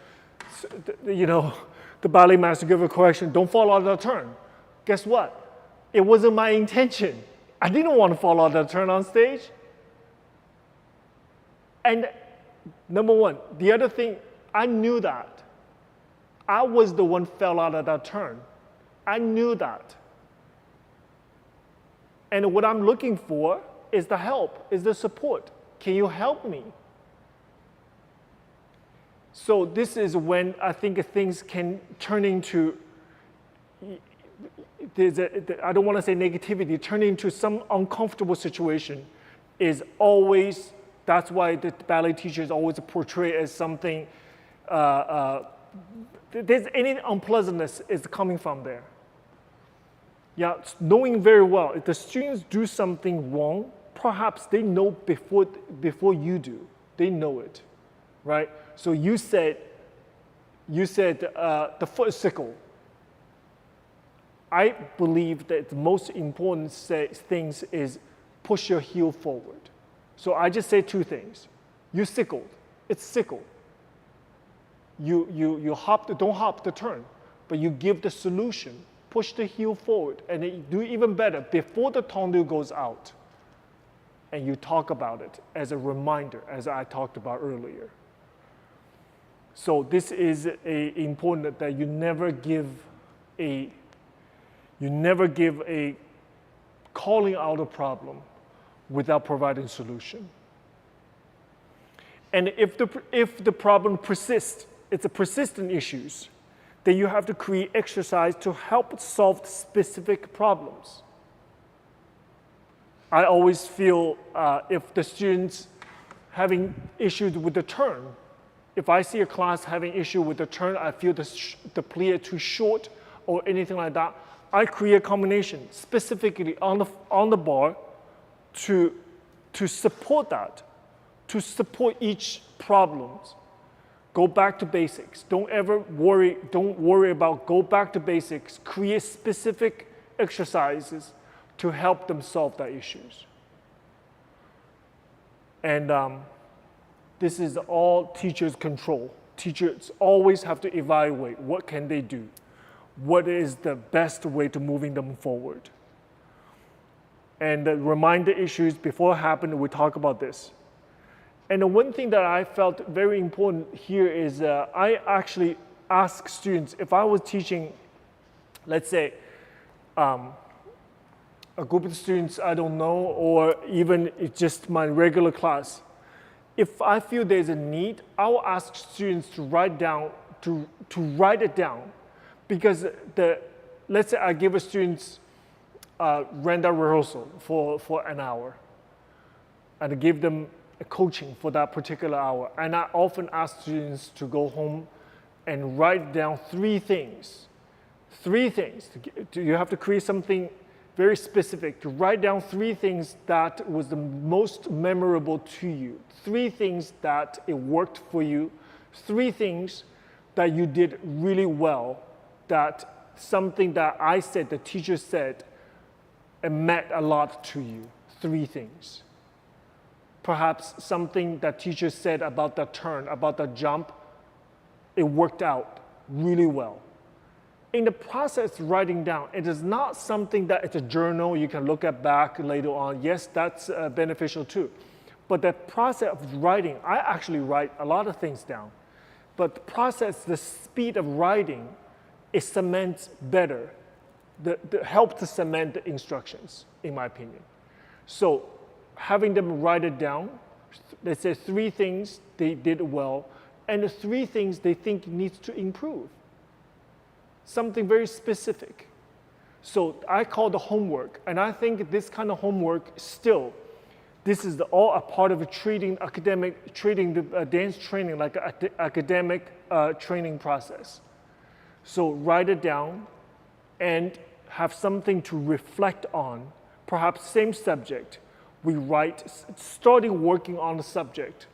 So, the ballet master gave a correction, don't fall out of the turn. Guess what? It wasn't my intention. I didn't want to fall out of the turn on stage. And number one, the other thing, I knew that. I was the one fell out of that turn. I knew that. And what I'm looking for is the help, is the support. Can you help me? So this is when I think things can turn into, I don't want to say negativity, turn into some uncomfortable situation is always, that's why the ballet teachers always portray as something, there's any unpleasantness is coming from there. Yeah, knowing very well, if the students do something wrong, perhaps they know before you do. They know it, right? So you said the foot is sickle. I believe that the most important things is push your heel forward. So I just say two things. You sickled, it's sickle. You hopped, don't hop the turn, but you give the solution. Push the heel forward, and you do even better before the tendu goes out. And you talk about it as a reminder, as I talked about earlier. So this is important that you never give a calling out a problem without providing solution. And if the problem persists, it's a persistent issues, then you have to create exercise to help solve specific problems. I always feel if the students having issues with the turn, if I see a class having issue with the turn, I feel the plie too short or anything like that, I create a combination specifically on the bar to support that, to support each problem. Go back to basics. Don't worry about go back to basics. Create specific exercises to help them solve their issues. And this is all teachers' control. Teachers always have to evaluate what can they do. What is the best way to moving them forward? And the reminder issues before it happened, we talk about this. And the one thing that I felt very important here is I actually ask students, if I was teaching, let's say, a group of students I don't know, or even it's just my regular class, if I feel there's a need, I will ask students to write it down. Because let's say I give a students random rehearsal for an hour, and I give them a coaching for that particular hour. And I often ask students to go home and write down three things. You have to create something very specific, to write down three things that was the most memorable to you, three things that it worked for you, three things that you did really well, that something that I said, the teacher said, it meant a lot to you, three things. Perhaps something that teacher said about the turn, about the jump, it worked out really well. In the process of writing down, it is not something that it's a journal you can look at back later on. Yes, that's beneficial too. But the process of writing, I actually write a lot of things down. But the process, the speed of writing, it cements better, helps to cement the instructions, in my opinion. So having them write it down, they say three things they did well, and the three things they think needs to improve. Something very specific. So I call the homework, and I think this kind of homework still, this is all a part of treating the dance training like an academic training process. So write it down and have something to reflect on, perhaps same subject. We starting working on the subject,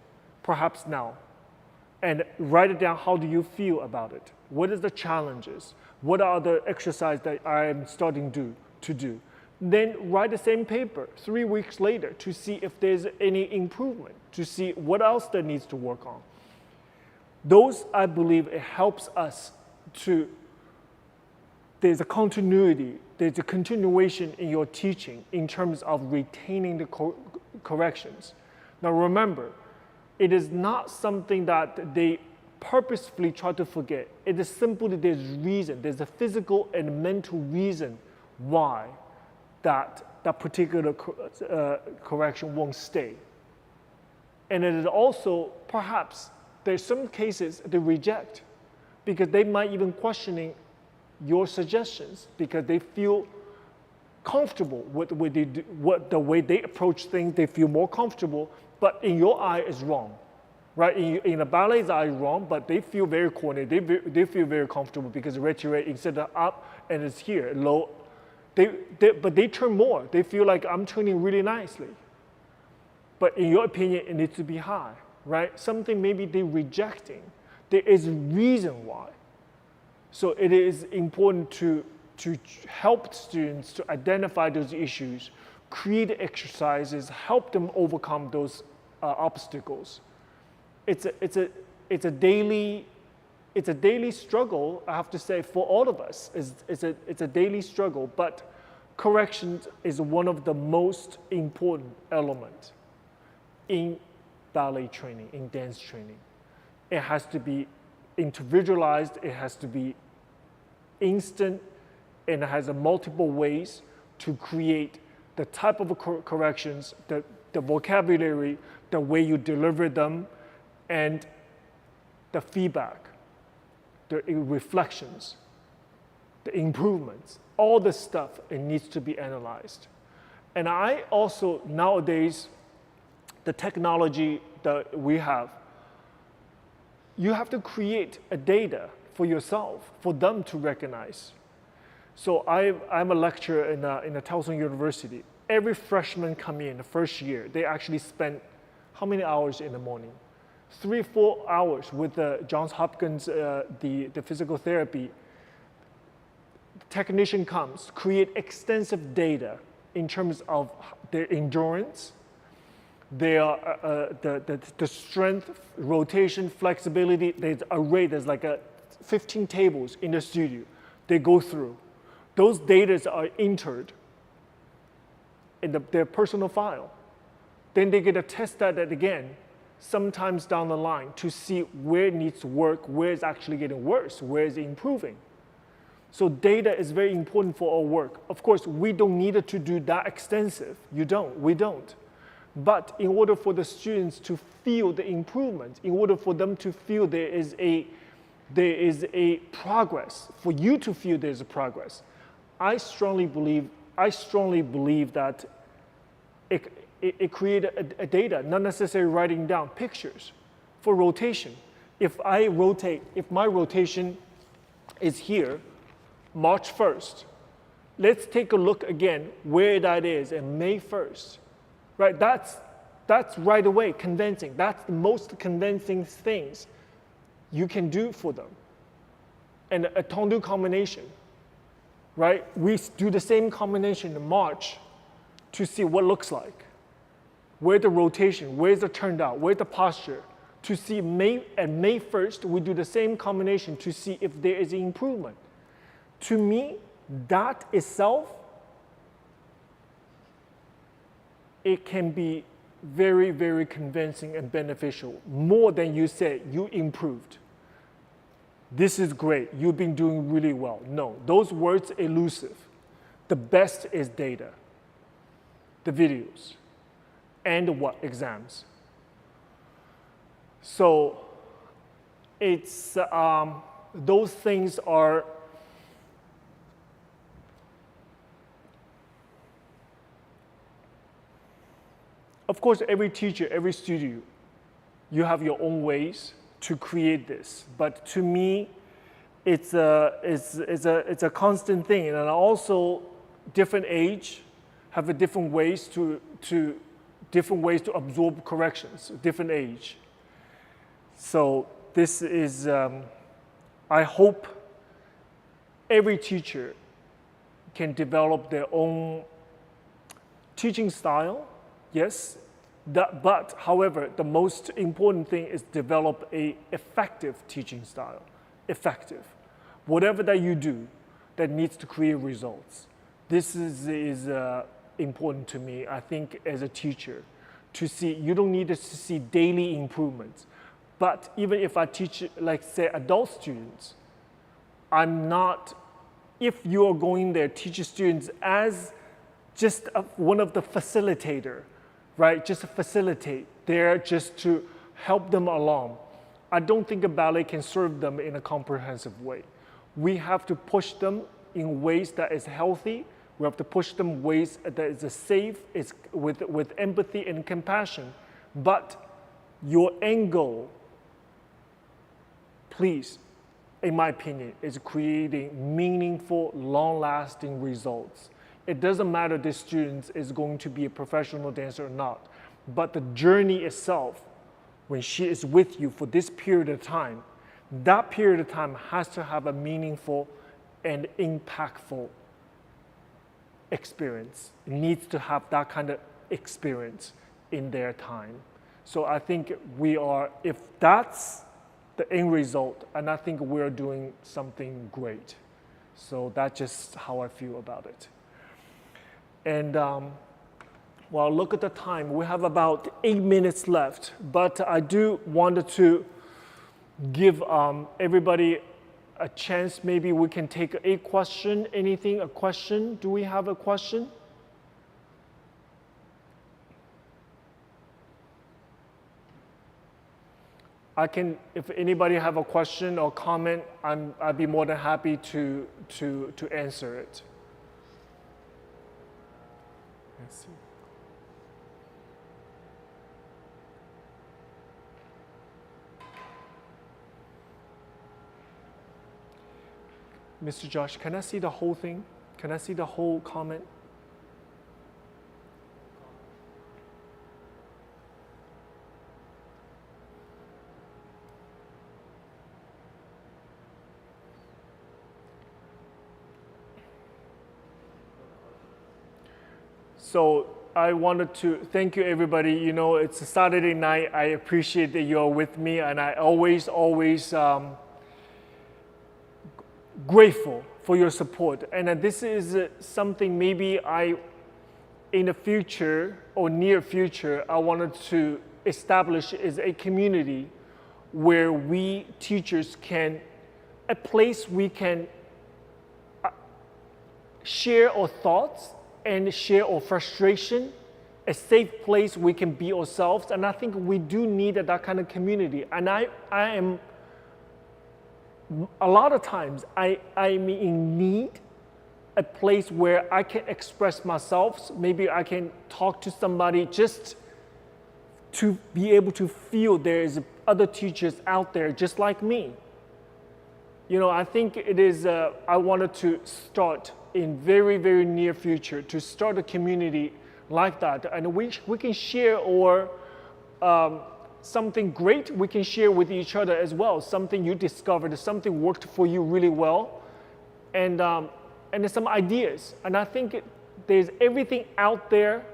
perhaps now, and write it down. How do you feel about it? What is the challenges? What are the exercises that I am starting to do? Then write the same paper 3 weeks later to see if there's any improvement, to see what else that needs to work on. Those, I believe, it helps us there's a continuity, there's a continuation in your teaching in terms of retaining the corrections. Now remember, it is not something that they purposefully try to forget. It is simply there's reason, there's a physical and mental reason why that particular correction won't stay. And it is also, perhaps, there's some cases they reject because they might even questioning your suggestions because they feel comfortable with the way they approach things. They feel more comfortable, but in your eye is wrong, right? In the ballet's eye, wrong, but they feel very coordinated. They feel very comfortable because the retirate instead of up and it's here low. But they turn more. They feel like I'm turning really nicely. But in your opinion, it needs to be high, right? Something maybe they're rejecting. There is a reason why. So it is important to help students to identify those issues, create exercises, help them overcome those obstacles. It's a daily struggle, I have to say, for all of us. It's a daily struggle, but correction is one of the most important elements in ballet training, in dance training. It has to be individualized, it has to be instant, and it has multiple ways to create the type of corrections, the vocabulary, the way you deliver them, and the feedback, the reflections, the improvements, all the stuff, it needs to be analyzed. And I also, nowadays, the technology that we have, you have to create a data for yourself, for them to recognize. So I'm a lecturer in a Towson University. Every freshman come in the first year, they actually spend how many hours in the morning? 3-4 hours with the Johns Hopkins, the physical therapy. Technician comes, create extensive data in terms of their endurance, the strength, rotation, flexibility. There's array, there's like 15 tables in the studio they go through. Those data are entered in their personal file. Then they get to test that again, sometimes down the line, to see where it needs to work, where it's actually getting worse, where it's improving. So data is very important for our work. Of course, we don't need it to do that extensive. We don't. But in order for the students to feel the improvement, in order for them to feel there is a progress, for you to feel there's a progress, I strongly believe that it created a data, not necessarily writing down pictures. For rotation, if my rotation is here, March 1st, let's take a look again where that is in May 1st. Right, that's right away convincing. That's the most convincing things you can do for them. And a tendu combination, right? We do the same combination in March to see what it looks like. Where the rotation, where's the turnout, where's the posture. To see May 1st, we do the same combination to see if there is an improvement. To me, that itself, it can be very, very convincing and beneficial, more than you say you improved. This is great, you've been doing really well. No, those words are elusive. The best is data, the videos, and what? Exams. So it's, those things are, of course, every teacher, every studio, you have your own ways to create this. But to me, it's a constant thing. And also, different age have a different ways to absorb corrections, different age. So this is, I hope every teacher can develop their own teaching style. Yes, but however, the most important thing is develop an effective teaching style. Effective. Whatever that you do that needs to create results. This is important to me, I think, as a teacher, to see, you don't need to see daily improvements. But even if I teach, like say, adult students, I'm not, if you are going there, teach students as just one of the facilitator, right? Just to facilitate, there just to help them along. I don't think a ballet can serve them in a comprehensive way. We have to push them in ways that is healthy. We have to push them ways that is safe, is with empathy and compassion. But your end goal, please, in my opinion, is creating meaningful, long-lasting results. It doesn't matter this student is going to be a professional dancer or not, but the journey itself, when she is with you for this period of time, that period of time has to have a meaningful and impactful experience. It needs to have that kind of experience in their time. So I think we are, if that's the end result, and I think we're doing something great. So that's just how I feel about it. And well, look at the time. We have about 8 minutes left, but I do want to give everybody a chance. Maybe we can take a question, anything, a question. Do we have a question? I can, if anybody have a question or comment, I'd be more than happy to answer it. Let's see. Mr. Josh, can I see the whole thing? Can I see the whole comment? So I wanted to thank you, everybody. You know, it's a Saturday night. I appreciate that you're with me, and I always grateful for your support. And this is something maybe in the future or near future, I wanted to establish is a community where we teachers can, a place we can share our thoughts and share our frustration, a safe place we can be ourselves. And I think we do need that kind of community. And I am, a lot of times, I'm in need a place where I can express myself. Maybe I can talk to somebody just to be able to feel there is other teachers out there just like me. You know, I think it is, I wanted to start in very, very near future to start a community like that. And we can share or something great we can share with each other as well. Something you discovered, something worked for you really well. And there's some ideas. And I think there's everything out there.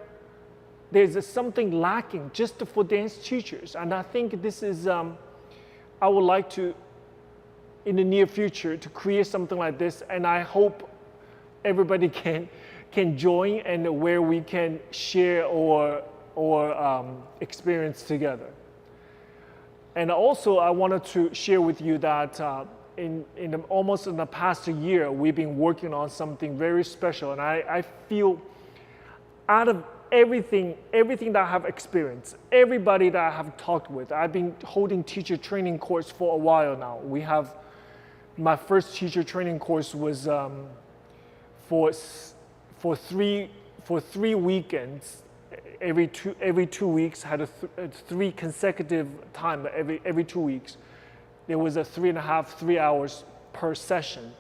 There's something lacking just for dance teachers. And I think this is, I would like to, in the near future, to create something like this. And I hope everybody can join and where we can share or experience together. And also, I wanted to share with you that almost in the past year, we've been working on something very special. And I feel out of everything that I have experienced, everybody that I have talked with, I've been holding teacher training course for a while now. We have, my first teacher training course was for three weekends. Every 2 weeks, had a 3 consecutive time every 2 weeks. There was a 3 hours per session.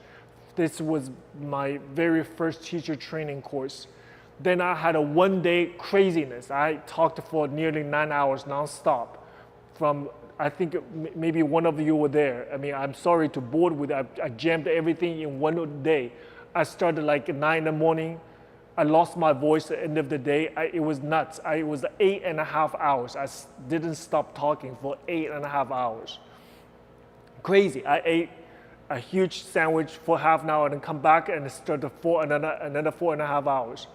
This was my very first teacher training course. Then I had a 1-day craziness. I talked for nearly 9 hours nonstop. From, I think maybe one of you were there. I mean, I'm sorry to bore with it. I jammed everything in 1 day. I started like at 9 in the morning. I lost my voice at the end of the day. It was nuts. It was 8.5 hours. I didn't stop talking for 8.5 hours. Crazy. I ate a huge sandwich for half an hour and then come back and start another 4.5 hours.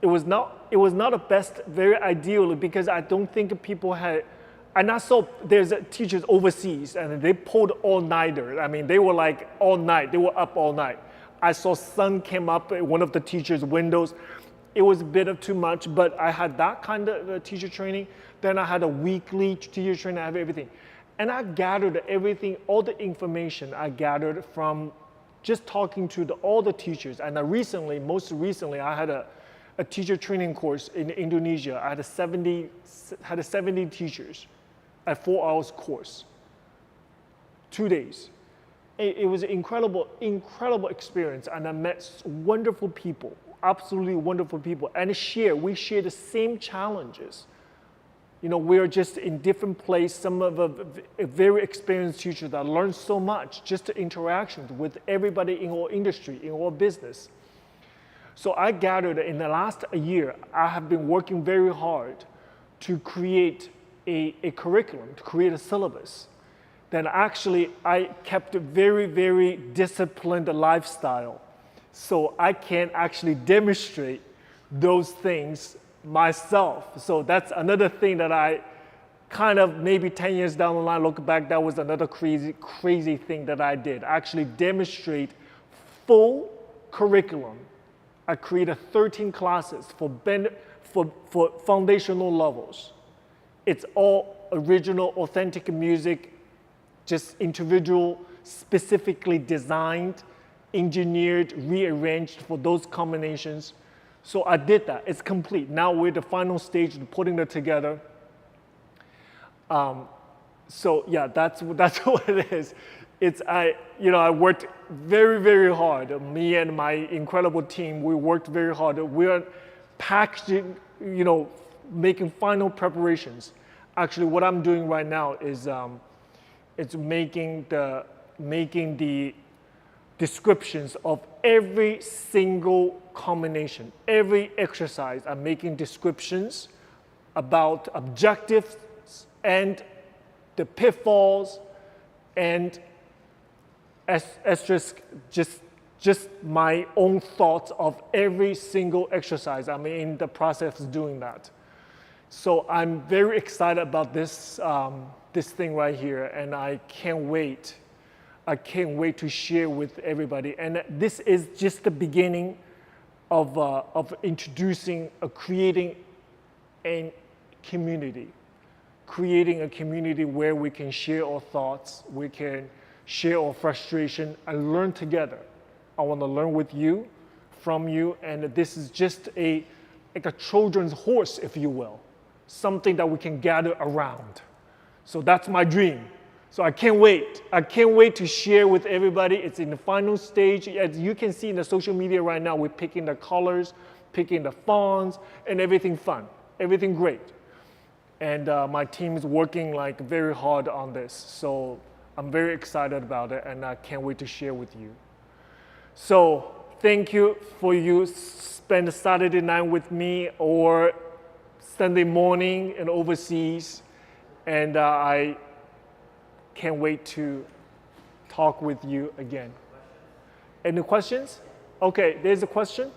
It was not the best, very ideal, because I don't think people had And I saw there's teachers overseas and they pulled all-nighter. I mean, they were like all night, they were up all night. I saw sun came up at one of the teachers' windows. It was a bit of too much, but I had that kind of teacher training. Then I had a weekly teacher training, I have everything. And I gathered everything, all the information I gathered from just talking to all the teachers. And most recently, I had a teacher training course in Indonesia. I had 70 teachers, a 4 hours course, 2 days. It was an incredible experience, and I met wonderful people, absolutely wonderful people, and we share the same challenges. You know, we're just in different places. Some of a very experienced teachers that learned so much, just the interactions with everybody in our industry, in our business. So I gathered in the last year, I have been working very hard to create a curriculum, to create a syllabus. Then actually I kept a very, very disciplined lifestyle. So I can actually demonstrate those things myself. So that's another thing that I kind of maybe 10 years down the line, look back, that was another crazy thing that I did. Actually demonstrate full curriculum. I created 13 classes for foundational levels. It's all original, authentic music, just individual, specifically designed, engineered, rearranged for those combinations. So I did that. It's complete. Now we're at the final stage of putting it together. So yeah, that's what it is. I worked very, very hard. Me and my incredible team, we worked very hard. We're packaging, making final preparations. Actually, what I'm doing right now is it's making the descriptions of every single combination, every exercise. I'm making descriptions about objectives and the pitfalls and just my own thoughts of every single exercise. I'm in the process of doing that. So I'm very excited about this thing right here, and I can't wait. I can't wait to share with everybody. And this is just the beginning of introducing, creating a community. Creating a community where we can share our thoughts, we can share our frustration and learn together. I want to learn with you, from you, and this is just like a Trojan's horse, if you will. Something that we can gather around. So that's my dream. So I can't wait. I can't wait to share with everybody. It's in the final stage. As you can see in the social media right now, we're picking the colors, picking the fonts, and everything fun, everything great. And my team is working like very hard on this. So I'm very excited about it, and I can't wait to share with you. So thank you for you spend Saturday night with me or Sunday morning and overseas. And I can't wait to talk with you again. Any questions? Okay, there's a question.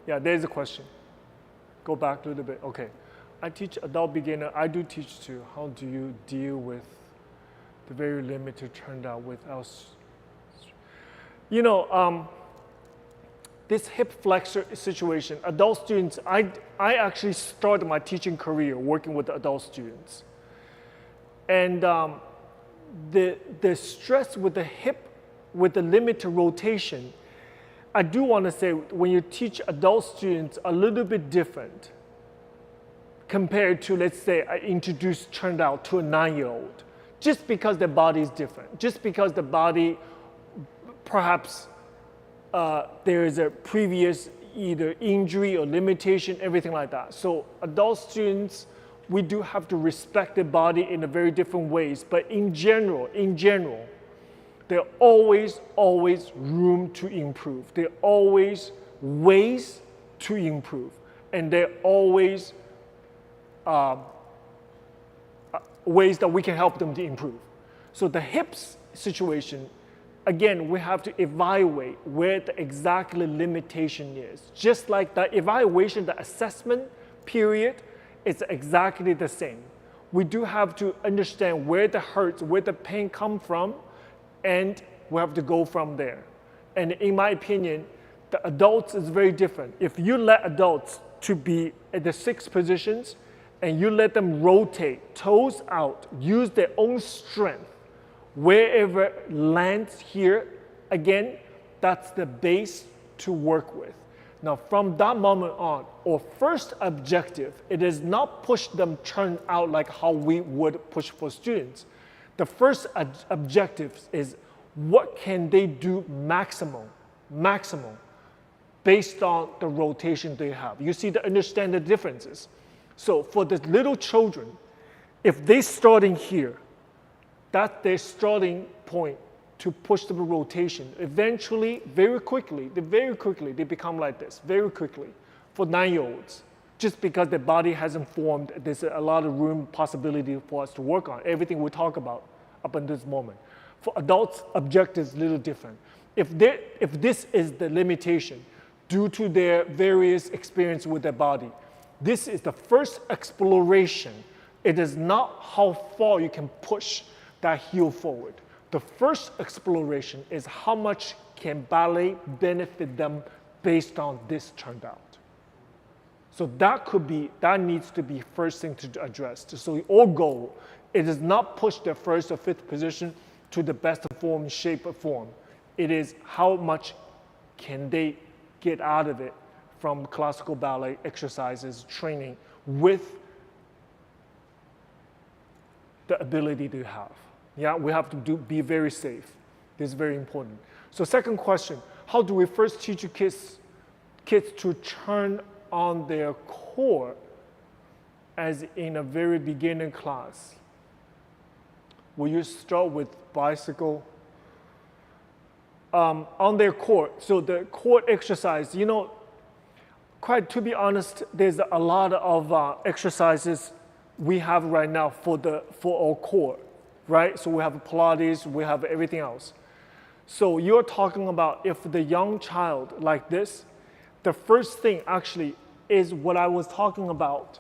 Yeah, there's a question. Go back a little bit. Okay. I teach adult beginner. I do teach too. How do you deal with the very limited turnout with us? This hip flexor situation, adult students, I actually started my teaching career working with adult students. And the stress with the hip, with the limited rotation, I do want to say when you teach adult students a little bit different compared to, let's say, I introduce turnout to a 9-year-old, just because the body is different, just because the body, perhaps there is a previous either injury or limitation, everything like that. So adult students, we do have to respect the body in a very different ways, but in general, there are always room to improve. There are always ways to improve, and there are always ways that we can help them to improve. So the hips situation, again, we have to evaluate where the exactly limitation is. Just like the evaluation, the assessment period, it's exactly the same. We do have to understand where the hurts, where the pain come from, and we have to go from there. And in my opinion, the adults is very different. If you let adults to be at the 6 positions and you let them rotate, toes out, use their own strength, wherever lands here, again, that's the base to work with. Now, from that moment on, our first objective, it is not push them turn out like how we would push for students. The first objective is what can they do maximum, based on the rotation they have. You see, to understand the differences. So for the little children, if they starting here, that's their starting point to push the rotation. Eventually, very quickly, they become like this, very quickly, for 9-year-olds. Just because their body hasn't formed, there's a lot of room, possibility for us to work on, everything we talk about up until this moment. For adults, objectives a little different. If this is the limitation, due to their various experience with their body, this is the first exploration. It is not how far you can push that heel forward. The first exploration is how much can ballet benefit them based on this turned out. So that needs to be first thing to address. So our goal, it is not push the 1st or 5th position to the best form, shape, or form. It is how much can they get out of it from classical ballet exercises, training, with the ability to have. Yeah, we have to be very safe. This is very important. So second question, how do we first teach kids to turn on their core as in a very beginning class? Will you start with bicycle? On their core, so the core exercise, you know, quite to be honest, there's a lot of exercises we have right now for our core. Right? So we have Pilates, we have everything else. So you're talking about if the young child like this, the first thing actually is what I was talking about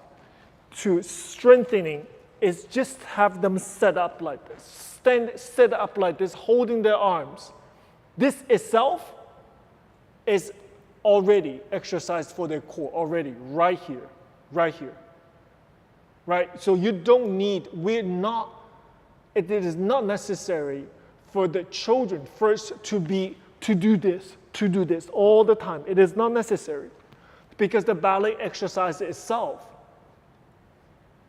to strengthening is just have them set up like this, set up like this, holding their arms. This itself is already exercise for their core, already, right here. Right? So you don't need, it is not necessary for the children first to do this all the time. It is not necessary because the ballet exercise itself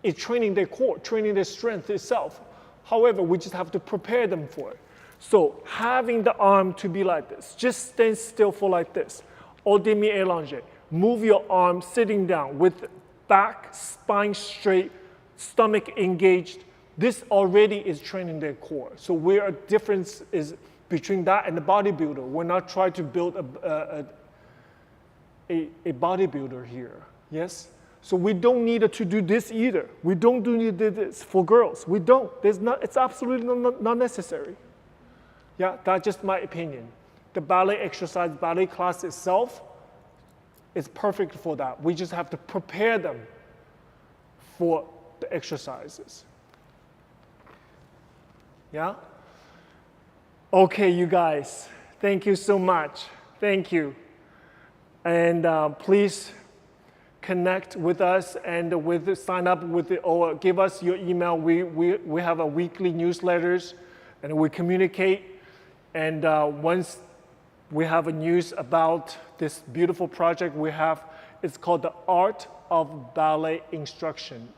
is training their core, training their strength itself. However, we just have to prepare them for it. So having the arm to be like this, just stand still for like this, or demi-allongé. Move your arm sitting down with back, spine straight, stomach engaged. This already is training their core. So where a difference is between that and the bodybuilder. We're not trying to build a bodybuilder here, yes? So we don't need to do this either. We don't need this for girls. We don't. It's absolutely not necessary. Yeah, that's just my opinion. The ballet exercise, ballet class itself is perfect for that. We just have to prepare them for the exercises. Yeah? Okay, you guys, thank you so much. Thank you. And please connect with us and sign up or give us your email. We have a weekly newsletters and we communicate. And once we have a news about this beautiful project we have, it's called the Art of Ballet Instruction,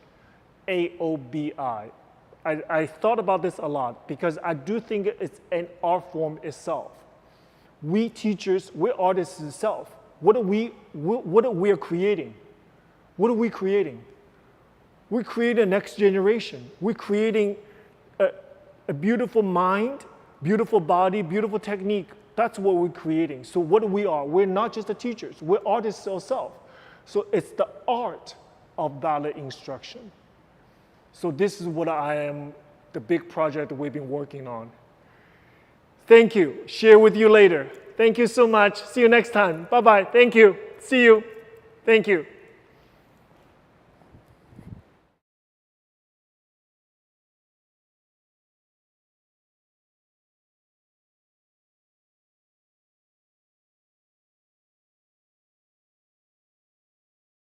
AOBI. I thought about this a lot because I do think it's an art form itself. We teachers, we're artists itself. What are we creating? What are we creating? We're creating a next generation. We're creating a beautiful mind, beautiful body, beautiful technique. That's what we're creating. So what we are, we're not just the teachers. We're artists ourselves. So it's the art of ballet instruction. So this is what the big project we've been working on. Thank you. Share with you later. Thank you so much. See you next time. Bye-bye. Thank you. See you. Thank you.